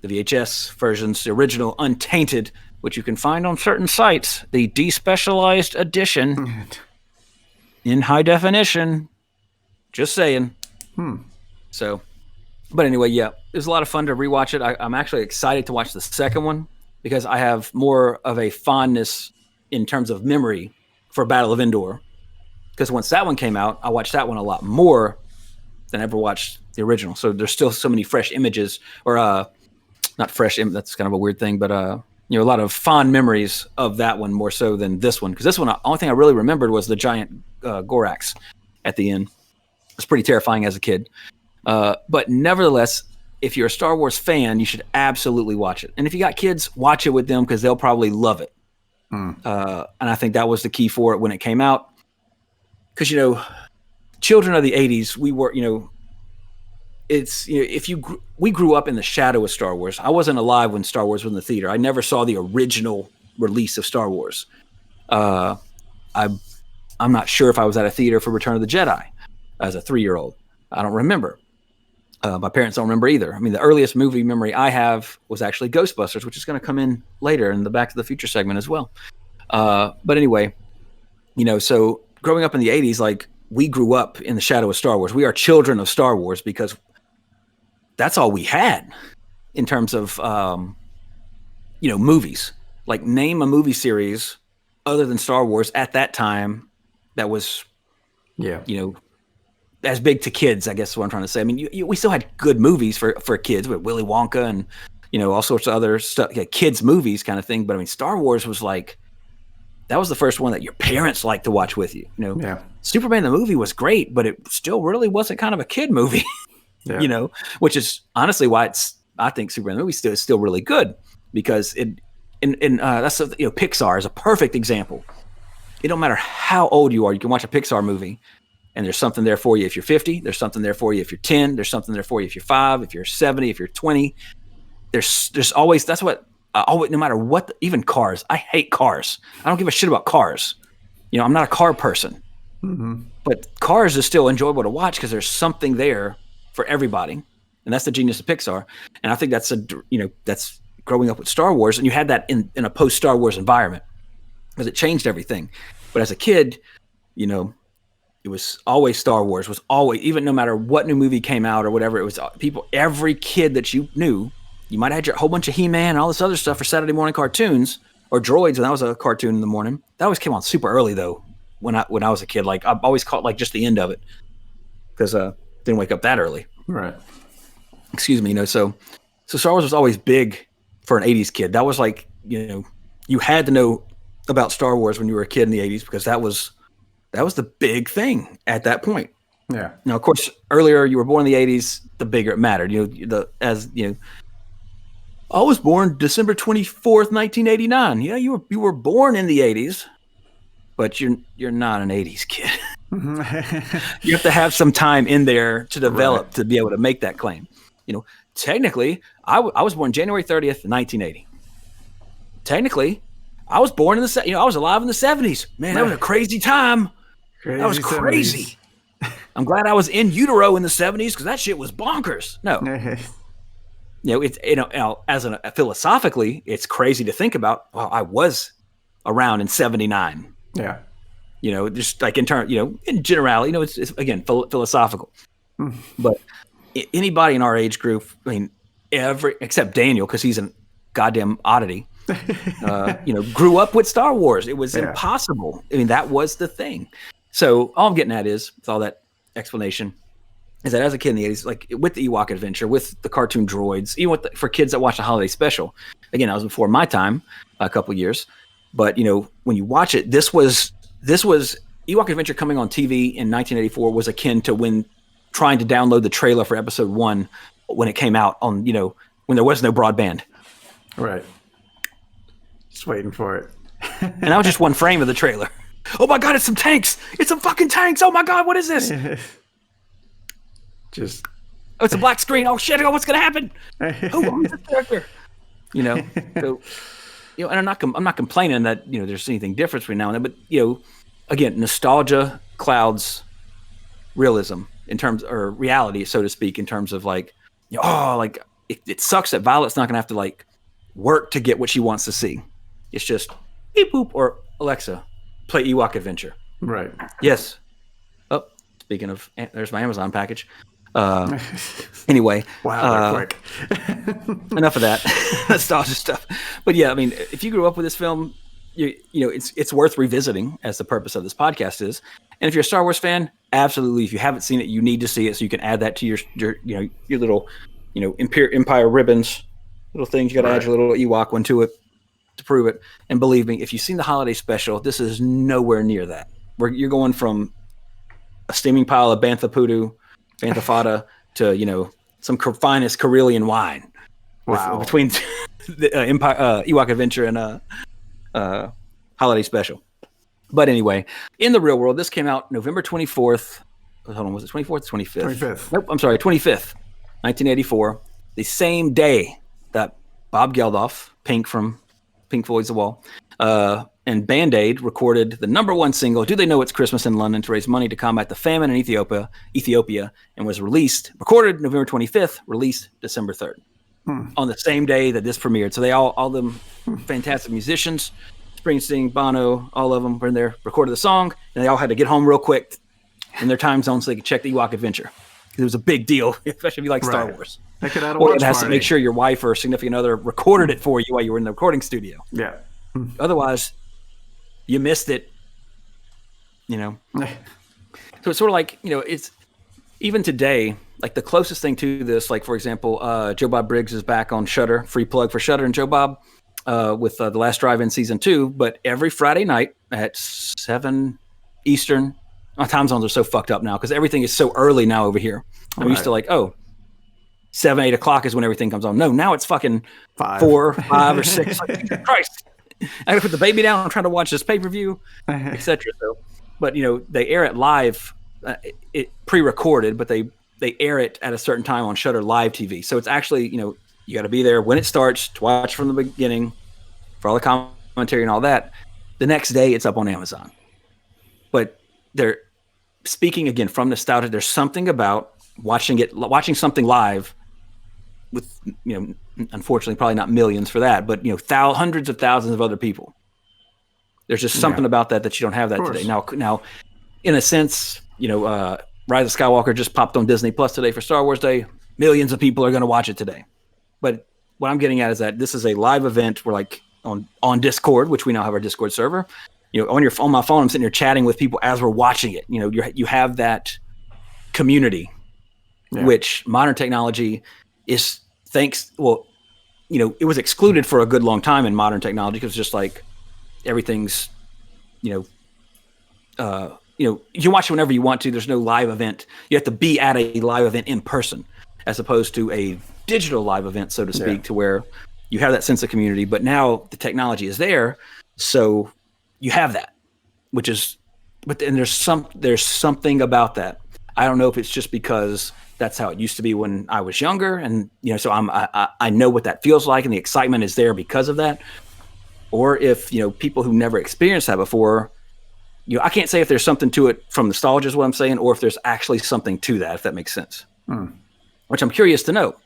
The VHS versions, the original untainted, which you can find on certain sites. The despecialized edition in high definition. Just saying. So, but anyway, yeah, it was a lot of fun to rewatch it. I'm actually excited to watch the second one because I have more of a fondness in terms of memory for Battle of Endor. Because once that one came out, I watched that one a lot more than I ever watched the original. So there's still so many fresh images, or not fresh. That's kind of a weird thing, but a lot of fond memories of that one more so than this one. Because this one, the only thing I really remembered was the giant Gorax at the end. It was pretty terrifying as a kid. But nevertheless, if you're a Star Wars fan, you should absolutely watch it. And if you got kids, watch it with them because they'll probably love it. And I think that was the key for it when it came out. Because, children of the 80s, we were, we grew up in the shadow of Star Wars. I wasn't alive when Star Wars was in the theater. I never saw the original release of Star Wars. I'm not sure if I was at a theater for Return of the Jedi as a 3-year-old. I don't remember. My parents don't remember either. I mean, the earliest movie memory I have was actually Ghostbusters, which is going to come in later in the Back to the Future segment as well. But anyway, so growing up in the 80s, like, we grew up in the shadow of Star Wars. We are children of Star Wars because that's all we had in terms of, movies. Like, name a movie series other than Star Wars at that time that was, as big to kids, I guess is what I'm trying to say. I mean, we still had good movies for kids with Willy Wonka and, all sorts of other stuff, kids movies kind of thing. But I mean, Star Wars was like, that was the first one that your parents liked to watch with you. Superman the movie was great, but it still really wasn't kind of a kid movie, which is honestly why I think Superman the movie is still really good because that's Pixar is a perfect example. It don't matter how old you are, you can watch a Pixar movie and there's something there for you if you're 50, there's something there for you if you're 10, there's something there for you if you're 5, if you're 70, if you're 20. There's always, that's what, no matter what, even cars. I hate cars. I don't give a shit about cars. I'm not a car person. Mm-hmm. But Cars is still enjoyable to watch because there's something there for everybody, and that's the genius of Pixar. And I think that's that's growing up with Star Wars, and you had that in a post Star Wars environment because it changed everything. But as a kid, it was always Star Wars. Was always, even no matter what new movie came out or whatever, it was every kid that you knew. You might have had your whole bunch of He-Man and all this other stuff for Saturday morning cartoons or Droids, and that was a cartoon in the morning. That always came on super early though. When I was a kid, like I always caught like just the end of it because didn't wake up that early. Right. Excuse me. So Star Wars was always big for an 80s kid. That was like, you had to know about Star Wars when you were a kid in the 80s because that was the big thing at that point. Yeah. Now, of course, earlier you were born in the 80s, the bigger it mattered. I was born December 24th, 1989. Yeah, you were born in the 80s. But you're not an 80s kid. You have to have some time in there to develop to be able to make that claim. Technically, I was born January 30th, 1980. Technically, I was born in I was alive in the 70s. Man, that was a crazy time. That was crazy. I'm glad I was in utero in the 70s because that shit was bonkers. No. Philosophically, it's crazy to think about. Well, I was around in 79. Yeah. Just like in terms, in generality, it's again, philosophical. But anybody in our age group, I mean, except Daniel, because he's a goddamn oddity, grew up with Star Wars. It was impossible. I mean, that was the thing. So all I'm getting at is, with all that explanation, is that as a kid in the 80s, like with the Ewok adventure, with the cartoon droids, even for kids that watch the holiday special, again, I was before my time, a couple of years. But when you watch it, this was Ewok Adventure coming on TV in 1984 was akin to when trying to download the trailer for Episode 1 when it came out on when there was no broadband. Right. Just waiting for it. And that was just one frame of the trailer. Oh my God! It's some tanks! It's some fucking tanks! Oh my God! What is this? It's a black screen. Oh shit! What's gonna happen? Who's this character? So. And I'm not complaining that there's anything different between now and then, but again, nostalgia clouds realism in terms, or reality, so to speak, in terms of like, it sucks that Violet's not gonna have to like work to get what she wants to see. It's just beep boop or Alexa, play Ewok Adventure. Right. Yes. Oh, speaking of, there's my Amazon package. Anyway, wow, quick. enough of that nostalgia stuff. But yeah, I mean, if you grew up with this film, you know it's worth revisiting, as the purpose of this podcast is. And if you're a Star Wars fan, absolutely, if you haven't seen it, you need to see it so you can add that to your little Empire ribbons, little things. You got to add your little Ewok one to it to prove it. And believe me, if you've seen the holiday special, this is nowhere near that. You're going from a steaming pile of Bantha Poodoo, Bantha Fada, to some finest Karelian wine. Wow. Between the Ewok Adventure and holiday special. But anyway, in the real world, this came out November 24th. Hold on, was it 24th? 25th? 25th. Nope, I'm sorry, 25th, 1984. The same day that Bob Geldof, Pink from Pink Floyd's The Wall, and Band-Aid recorded the #1 single, Do They Know It's Christmas in London, to raise money to combat the famine in Ethiopia, and was recorded November 25th, released December 3rd. On the same day that this premiered. So they all them fantastic musicians, Springsteen, Bono, all of them were in there, recorded the song, and they all had to get home real quick in their time zone so they could check the Ewok Adventure. It was a big deal, especially if you like Star Wars. They could add a or watch it has party. to make sure your wife or significant other recorded it for you while you were in the recording studio. Yeah. Otherwise, you missed it. So it's sort of like, it's even today, like the closest thing to this, like for example, Joe Bob Briggs is back on Shudder, free plug for Shudder and Joe Bob, with The Last Drive-In season 2. But every Friday night at 7 Eastern, our time zones are so fucked up now because everything is so early now over here. I'm used to 7, 8 o'clock is when everything comes on. No, now it's fucking 4, 5, or 6. Like, Jesus Christ. I gotta put the baby down. I'm trying to watch this pay-per-view, etc. So, but they air it live, it pre-recorded, but they air it at a certain time on Shudder Live TV. So it's actually, you got to be there when it starts to watch from the beginning for all the commentary and all that. The next day, it's up on Amazon. But they're speaking again from nostalgia. There's something about watching something live with, unfortunately, probably not millions for that, but hundreds of thousands of other people. There's just something about that you don't have that today. Now, in a sense, Rise of Skywalker just popped on Disney Plus today for Star Wars Day. Millions of people are going to watch it today. But what I'm getting at is that this is a live event. We're like on Discord, which we now have our Discord server. On my phone, I'm sitting here chatting with people as we're watching it. You have that community, which modern technology is it was excluded for a good long time in modern technology because just like everything's, you can watch it whenever you want to. There's no live event. You have to be at a live event in person as opposed to a digital live event, so to speak, to where you have that sense of community. But now the technology is there, so you have that, but then there's something about that. I don't know if it's just because that's how it used to be when I was younger, and so I know what that feels like, and the excitement is there because of that, or if people who never experienced that before. I can't say if there's something to it from nostalgia is what I'm saying, or if there's actually something to that, if that makes sense. Which I'm curious to know.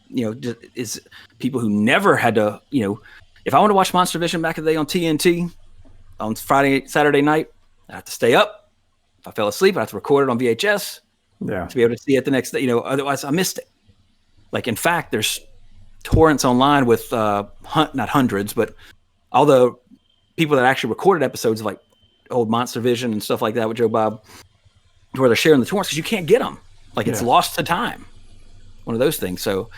Is people who never had to, if I want to watch Monster Vision back in the day on TNT on Saturday night, I have to stay up. If I fell asleep, I have to record it on VHS to be able to see it the next day. Otherwise I missed it. Like, in fact, there's torrents online with not hundreds, but all the people that actually recorded episodes of like old Monster Vision and stuff like that with Joe Bob, where they're sharing the torrents because you can't get them. Like, it's lost to time. One of those things. So,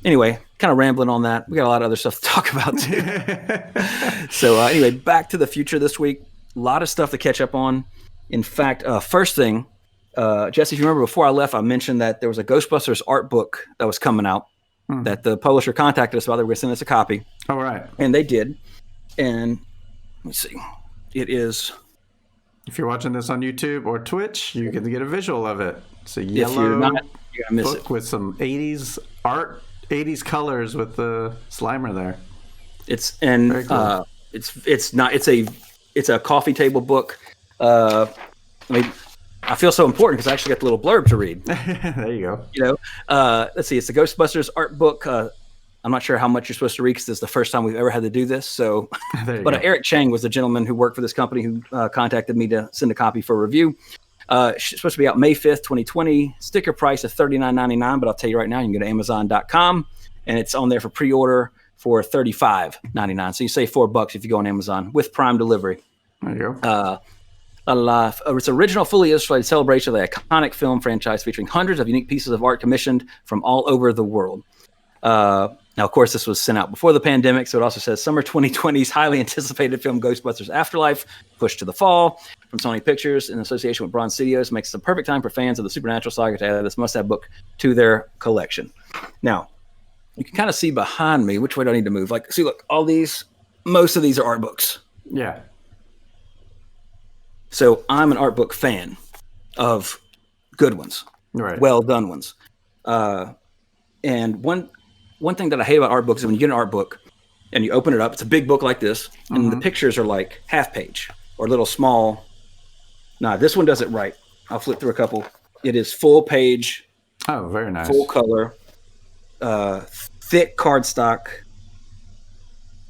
anyway, kind of rambling on that. We got a lot of other stuff to talk about too. So anyway, Back to the Future this week. A lot of stuff to catch up on. In fact, first thing, Jesse, if you remember before I left, I mentioned that there was a Ghostbusters art book that was coming out that the publisher contacted us about. They were going to send us a copy. All right. And they did. And let me see. It is. If you're watching this on YouTube or Twitch, you can get a visual of it. It's a yellow you're gonna miss book it. With some 80s art, 80s colors with the Slimer there. It's cool. It's a coffee table book. I feel so important because I actually got the little blurb to read. There you go. Let's see. It's the Ghostbusters art book. I'm not sure how much you're supposed to read because it's the first time we've ever had to do this. So, but Eric Chang was the gentleman who worked for this company who contacted me to send a copy for review. It's supposed to be out May 5th, 2020. Sticker price of $39.99, but I'll tell you right now, you can go to Amazon.com, and it's on there for pre-order for $35.99. So you save $4 if you go on Amazon with Prime delivery. There you go. It's original, fully illustrated celebration of the iconic film franchise featuring hundreds of unique pieces of art commissioned from all over the world. Now, of course, this was sent out before the pandemic, so it also says Summer 2020's highly anticipated film Ghostbusters Afterlife, pushed to the fall from Sony Pictures in association with Bronze Studios, makes it the perfect time for fans of the Supernatural saga to add this must-have book to their collection. Now, you can kind of see behind me, which way do I need to move? Like, see, look, most of these are art books. Yeah. So I'm an art book fan of good ones, Right. well done ones. And one thing that I hate about art books is when you get an art book and you open it up, it's a big book like this, and the pictures are like half page or little small. Nah, this one does it right. I'll flip through a couple. It is full page. Oh, very nice. Full color, thick cardstock.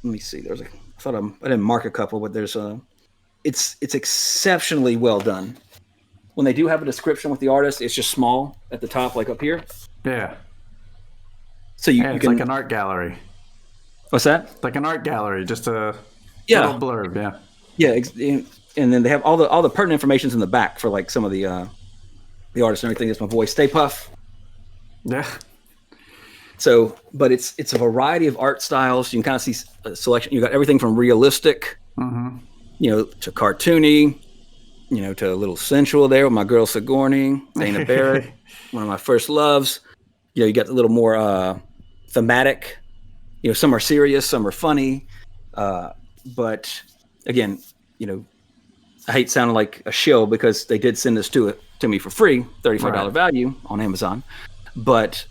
Let me see. I didn't mark a couple, but there's it's exceptionally well done. When they do have a description with the artist, it's just small at the top, like up here. Yeah. So you it's can, like an art gallery. What's that? Like an art gallery, just a Yeah. little blurb. Yeah. Yeah, and then they have all the pertinent information's in the back for like some of the artists and everything. That's my voice. Stay Puff. Yeah. So, but it's a variety of art styles. You can kind of see a selection. You got everything from realistic, to cartoony, to a little sensual there with my girl Sigourney, Dana Barrett, one of my first loves. You got a little more thematic. Some are serious, some are funny. But again, I hate sounding like a shill because they did send this to me for free, $35 value on Amazon. But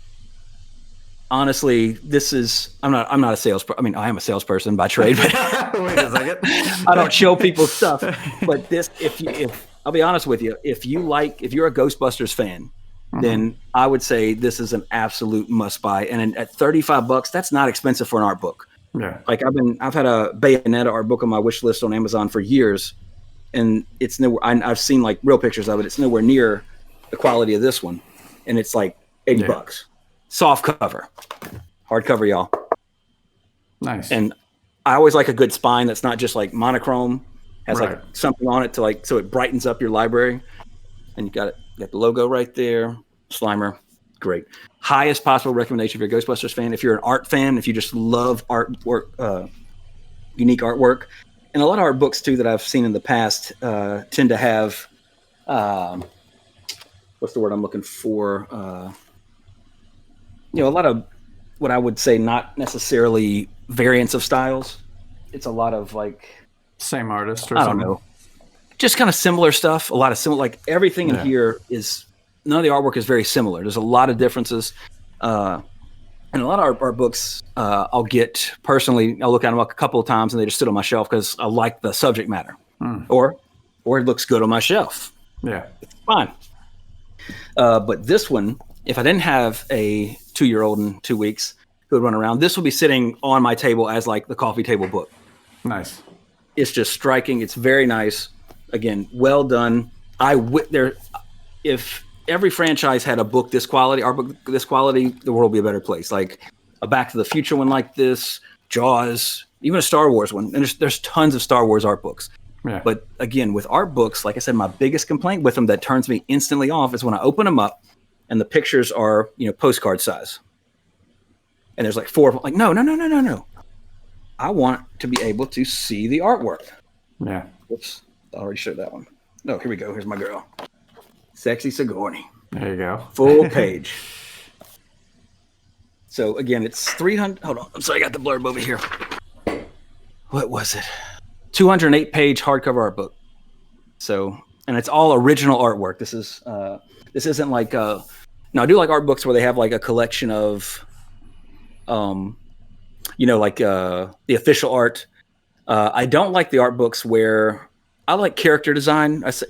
honestly, I'm not a salesperson. I mean, I am a salesperson by trade, but Wait a second. I don't show people stuff. But this, if I'll be honest with you, if you're a Ghostbusters fan, then I would say this is an absolute must buy. And at $35, that's not expensive for an art book. Yeah. Like I've had a Bayonetta art book on my wish list on Amazon for years, and it's nowhere. I've seen like real pictures of it. It's nowhere near the quality of this one, and it's like $80. Soft cover, hardcover, y'all. Nice. And I always like a good spine that's not just like monochrome, has like something on it so it brightens up your library. And you got the logo right there, Slimer, great. Highest possible recommendation if you're a Ghostbusters fan. If you're an art fan, if you just love artwork, unique artwork, and a lot of art books too that I've seen in the past tend to have, what's the word I'm looking for? A lot of what I would say not necessarily variants of styles. It's a lot of like same artist or I something. don't know. Just kind of similar stuff. A lot of similar, like everything in here is, none of the artwork is very similar. There's a lot of differences. And a lot of art books, I'll get personally, I'll look at them a couple of times and they just sit on my shelf because I like the subject matter. Or it looks good on my shelf. Yeah. It's fine. But this one, if I didn't have a 2-year-old in 2 weeks who would run around, this would be sitting on my table as like the coffee table book. Nice. It's just striking. It's very nice. Again, well done. If every franchise had a book this quality, our book this quality, the world would be a better place. Like a Back to the Future one like this, Jaws, even a Star Wars one. And there's tons of Star Wars art books. Yeah. But again, with art books, like I said, my biggest complaint with them that turns me instantly off is when I open them up and the pictures are, postcard size. And there's like 4 of them. Like, no. I want to be able to see the artwork. Yeah. Whoops. I already showed that one. No, here we go. Here's my girl. Sexy Sigourney. There you go. Full page. So again, it's 300. Hold on. I'm sorry. I got the blurb over here. What was it? 208 page hardcover art book. So, and it's all original artwork. This isn't like, now I do like art books where they have like a collection of, like the official art. I don't like the art books where I like character design. I say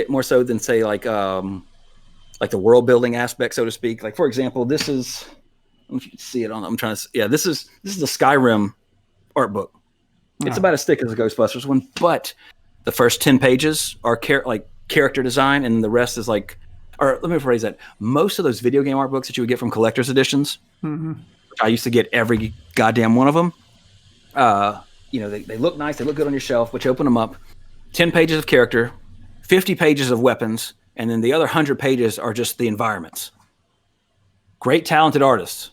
more so than say like the world building aspect, so to speak. Like for example, this is, I don't know if you can see it on. I'm trying to. Yeah, this is the Skyrim art book. It's about as thick as the Ghostbusters one, but the first 10 pages are character character design, and the rest is like, or let me rephrase that. Most of those video game art books that you would get from collector's editions, which I used to get every goddamn one of them. They look nice, they look good on your shelf, but you open them up, 10 pages of character, 50 pages of weapons, and then the other 100 pages are just the environments. Great, talented artists.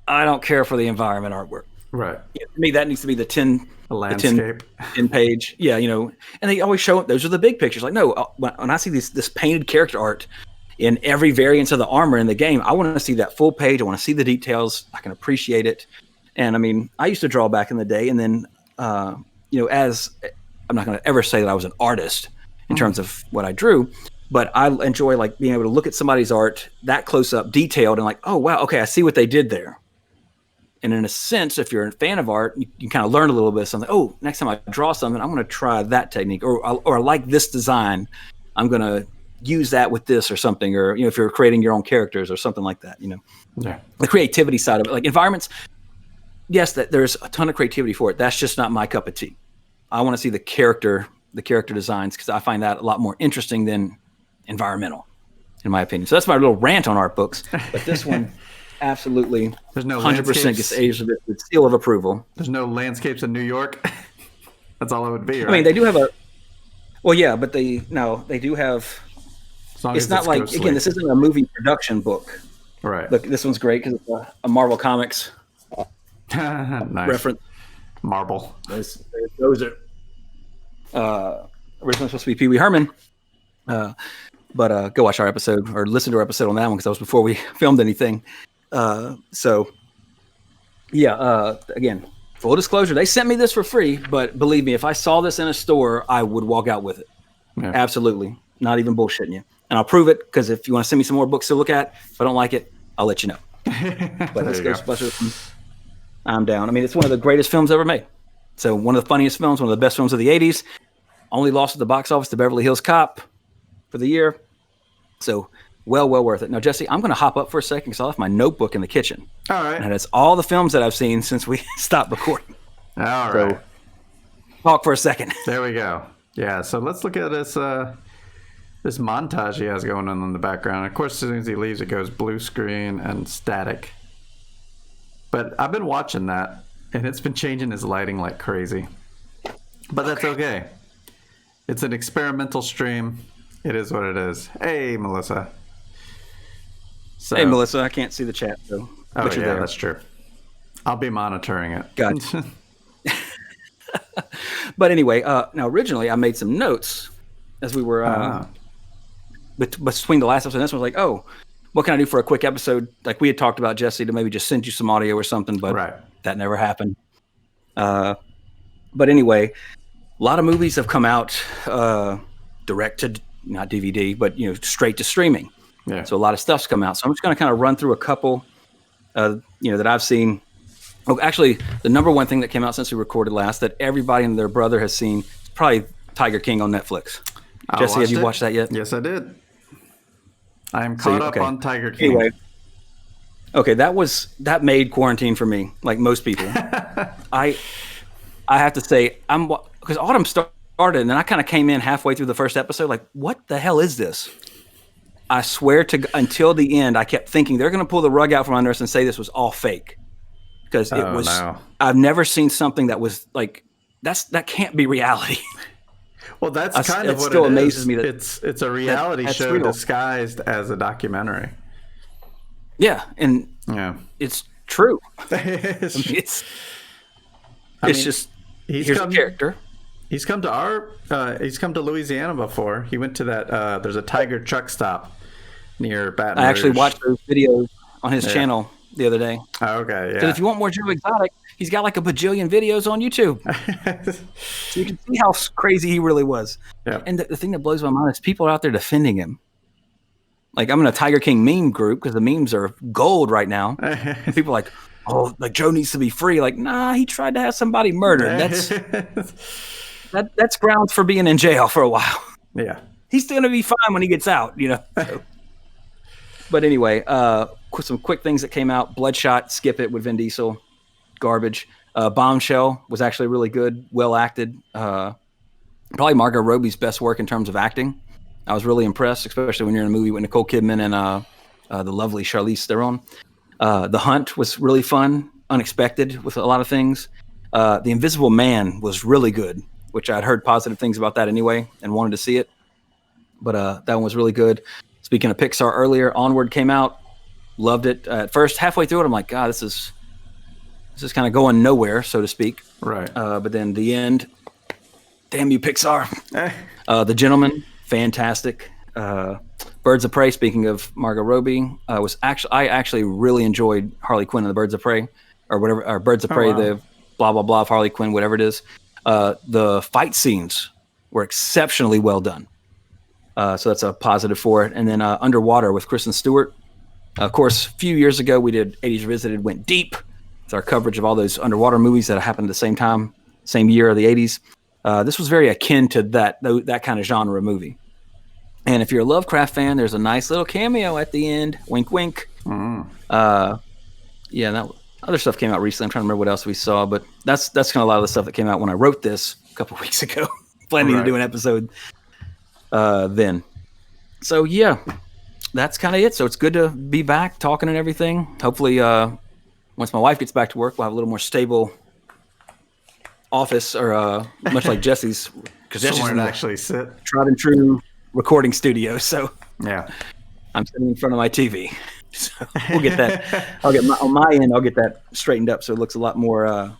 I don't care for the environment artwork. Right. To me, that needs to be the 10 landscape, 10 page. Yeah, and they always show those are the big pictures. Like, no, when I see this painted character art in every variance of the armor in the game, I want to see that full page. I want to see the details. I can appreciate it. And I mean, I used to draw back in the day, and then, as I'm not going to ever say that I was an artist in terms of what I drew, but I enjoy like being able to look at somebody's art that close up, detailed, and like, oh wow, okay, I see what they did there. And in a sense, if you're a fan of art, you kind of learn a little bit of something. Oh, next time I draw something, I'm going to try that technique, or I like this design, I'm going to use that with this or something, or if you're creating your own characters or something like that, Yeah. The creativity side of it, like environments. Yes, that there's a ton of creativity for it. That's just not my cup of tea. I want to see the character designs, because I find that a lot more interesting than environmental, in my opinion. So that's my little rant on art books. But this one, absolutely, there's no 100% gets aged with seal of approval. There's no landscapes in New York. That's all it would be, right? I mean, they do have but they do have. It's not like, ghostly. Again, this isn't a movie production book. Right. Look, this one's great because it's a Marvel Comics nice reference. Marble. Those are originally supposed to be Pee Wee Herman. But go watch our episode or listen to our episode on that one, because that was before we filmed anything. Again, full disclosure, they sent me this for free, but believe me, if I saw this in a store, I would walk out with it. Yeah. Absolutely. Not even bullshitting you. And I'll prove it, because if you want to send me some more books to look at, if I don't like it, I'll let you know. But it's Ghostbusters. I'm down. I mean, it's one of the greatest films ever made. So one of the funniest films, one of the best films of the 80s. Only lost at the box office to Beverly Hills Cop for the year. So well worth it. Now, Jesse, I'm going to hop up for a second because I left my notebook in the kitchen. All right. And it's all the films that I've seen since we stopped recording. All right. So, talk for a second. There we go. Yeah, so let's look at this this montage he has going on in the background. Of course, as soon as he leaves, it goes blue screen and static. But I've been watching that, and it's been changing his lighting like crazy. But that's okay. It's an experimental stream. It is what it is. Hey, Melissa. Hey, Melissa. I can't see the chat, though. Oh, but you're there. That's true. I'll be monitoring it. Gotcha. But anyway, now originally I made some notes as we were between the last episode and this one. I was like, oh, what can I do for a quick episode? Like we had talked about, Jesse, to maybe just send you some audio or something, but that never happened. But anyway, a lot of movies have come out direct to, not DVD, but straight to streaming. Yeah. So a lot of stuff's come out. So I'm just going to kind of run through a couple, that I've seen. Oh, actually, the number one thing that came out since we recorded last that everybody and their brother has seen is probably Tiger King on Netflix. Jesse, have you watched that yet? Yes, I did. I am caught up on Tiger King. Anyway, okay, that made quarantine for me, like most people. I have to say, because autumn started, and then I kind of came in halfway through the first episode, like, what the hell is this? I swear until the end, I kept thinking they're going to pull the rug out from under us and say this was all fake. Because it was, I've never seen something that was like, that can't be reality. Well, that's kind of what still it amazes is. Me that it's a reality show disguised as a documentary. Yeah, and it's true. Here's a character. He's come to Louisiana before. He went to that. There's a Tiger truck stop near Baton Rouge. I actually watched those videos on his channel the other day. Oh, okay, yeah. Because if you want more Joe Exotic, he's got like a bajillion videos on YouTube. So you can see how crazy he really was. Yeah. And the thing that blows my mind is people are out there defending him. Like, I'm in a Tiger King meme group because the memes are gold right now. And people are like, oh, like Joe needs to be free. Like, nah, he tried to have somebody murdered. That's grounds for being in jail for a while. Yeah. He's going to be fine when he gets out, So. But anyway, some quick things that came out. Bloodshot, skip it with Vin Diesel. Garbage. Bombshell was actually really good, well acted. probably Margot Robbie's best work in terms of acting. I was really impressed, especially when you're in a movie with Nicole Kidman and the lovely Charlize Theron. The Hunt was really fun, unexpected with a lot of things. The Invisible Man was really good, which I'd heard positive things about that anyway and wanted to see it. But that one was really good. Speaking of Pixar earlier, Onward came out. Loved it. At first, halfway through it, I'm like, God, this is kind of going nowhere, so to speak. Right. But then the end, damn you, Pixar. The Gentleman, fantastic. Birds of Prey, speaking of Margot Robbie, I actually really enjoyed Harley Quinn and the Birds of Prey, or whatever, or Birds of Prey, the blah, blah, blah of Harley Quinn, whatever it is. The fight scenes were exceptionally well done. So that's a positive for it. And then Underwater with Kristen Stewart. Of course, a few years ago, we did 80s Revisited, went deep with our coverage of all those underwater movies that happened at the same time, same year of the 80s. This was very akin to that kind of genre movie. And if you're a Lovecraft fan, there's a nice little cameo at the end. Wink, wink. Mm. That other stuff came out recently. I'm trying to remember what else we saw, but that's kind of a lot of the stuff that came out when I wrote this a couple of weeks ago. Planning to do an episode then. So, yeah, that's kind of it. So it's good to be back talking and everything. Hopefully, once my wife gets back to work, we'll have a little more stable office, or much like Jesse's, because Jesse's somewhere to actually sit. Tried and true recording studio. So yeah, I'm sitting in front of my TV. So we'll get that. On my end, I'll get that straightened up so it looks a lot more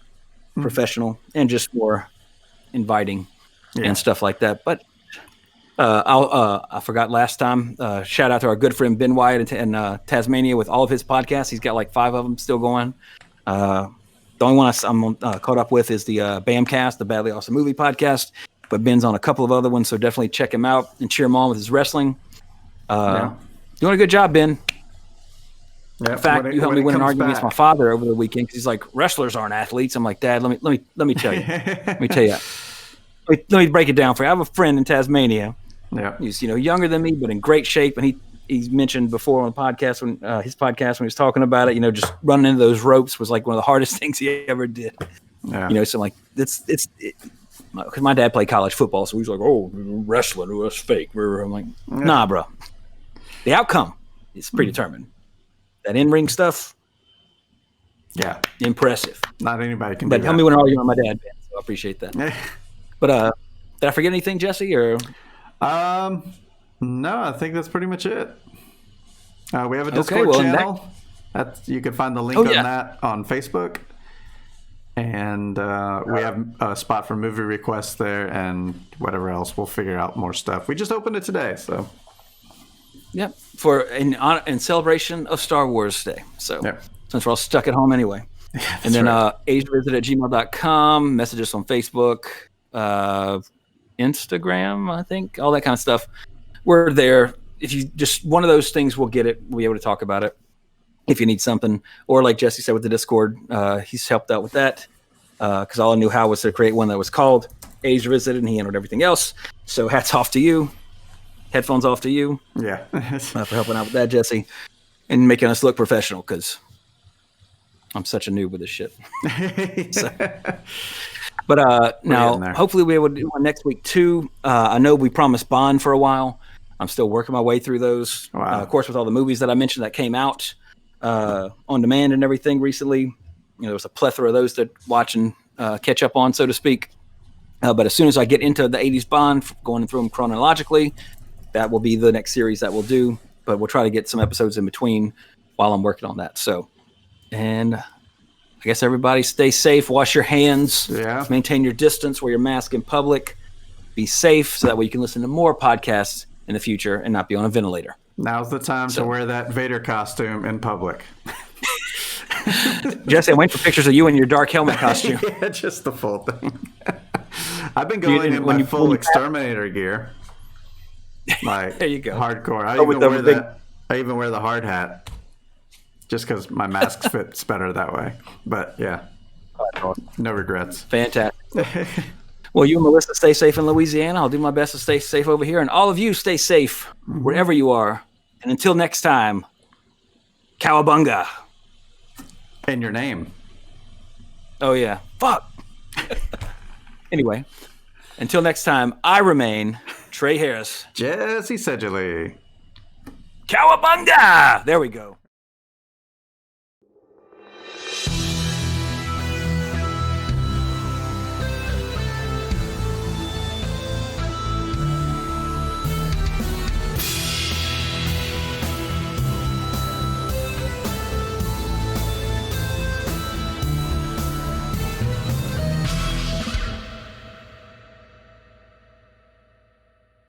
professional and just more inviting and stuff like that. But I forgot last time. Shout out to our good friend Ben Wyatt in Tasmania with all of his podcasts. He's got like 5 of them still going. The only one I'm caught up with is the Bamcast, the Badly Awesome Movie Podcast. But Ben's on a couple of other ones, so definitely check him out and cheer him on with his wrestling. Doing a good job, Ben. In fact, you helped me win an argument against my father over the weekend because he's like, wrestlers aren't athletes. I'm like, Dad, let me tell you. Let me break it down for you. I have a friend in Tasmania. Yeah, he's younger than me, but in great shape. And he's mentioned before on the podcast his podcast when he was talking about it. Just running into those ropes was like one of the hardest things he ever did. Yeah. So I'm like, because my dad played college football, so he's like, oh, wrestling, that's fake. I'm like, nah, bro. The outcome is predetermined. That in-ring stuff, impressive. Not anybody can do that. But tell me when an argument with my dad, Ben, so I appreciate that. But did I forget anything, Jesse? Or no, I think that's pretty much it. We have a Discord channel. You can find the link on that on Facebook. And we have a spot for movie requests there and whatever else. We'll figure out more stuff. We just opened it today, so. Yep, in celebration of Star Wars Day. So since we're all stuck at home anyway. And then agevisit@gmail.com, message us on Facebook, Instagram, I think, all that kind of stuff. We're there. If you just one of those things, we'll get it. We'll be able to talk about it if you need something. Or like Jesse said with the Discord, he's helped out with that because all I knew how was to create one that was called Age Visited, and he handled everything else. So hats off to you. Headphones off to you. Yeah. For helping out with that, Jesse, and making us look professional because I'm such a noob with this shit. But now, hopefully we'll be able to do one next week too. I know we promised Bond for a while. I'm still working my way through those. Wow. Of course, with all the movies that I mentioned that came out on demand and everything recently, there was a plethora of those to watch and catch up on, so to speak. But as soon as I get into the 80s Bond, going through them chronologically, that will be the next series that we'll do. But we'll try to get some episodes in between while I'm working on that. So, and I guess everybody stay safe, wash your hands, maintain your distance, wear your mask in public, be safe so that way you can listen to more podcasts in the future and not be on a ventilator. Now's the time to wear that Vader costume in public. Jesse, I'm waiting for pictures of you in your dark helmet costume. Yeah, just the full thing. I've been going in my full exterminator gear. Like, there you go. Hardcore. I even wear the hard hat just because my mask fits better that way. But yeah, no regrets. Fantastic. Well, you and Melissa stay safe in Louisiana. I'll do my best to stay safe over here. And all of you stay safe wherever you are. And until next time, Cowabunga. And your name. Oh, yeah. Fuck. Anyway. Until next time, I remain Trey Harris. Jesse Sedgley. Cowabunga! There we go.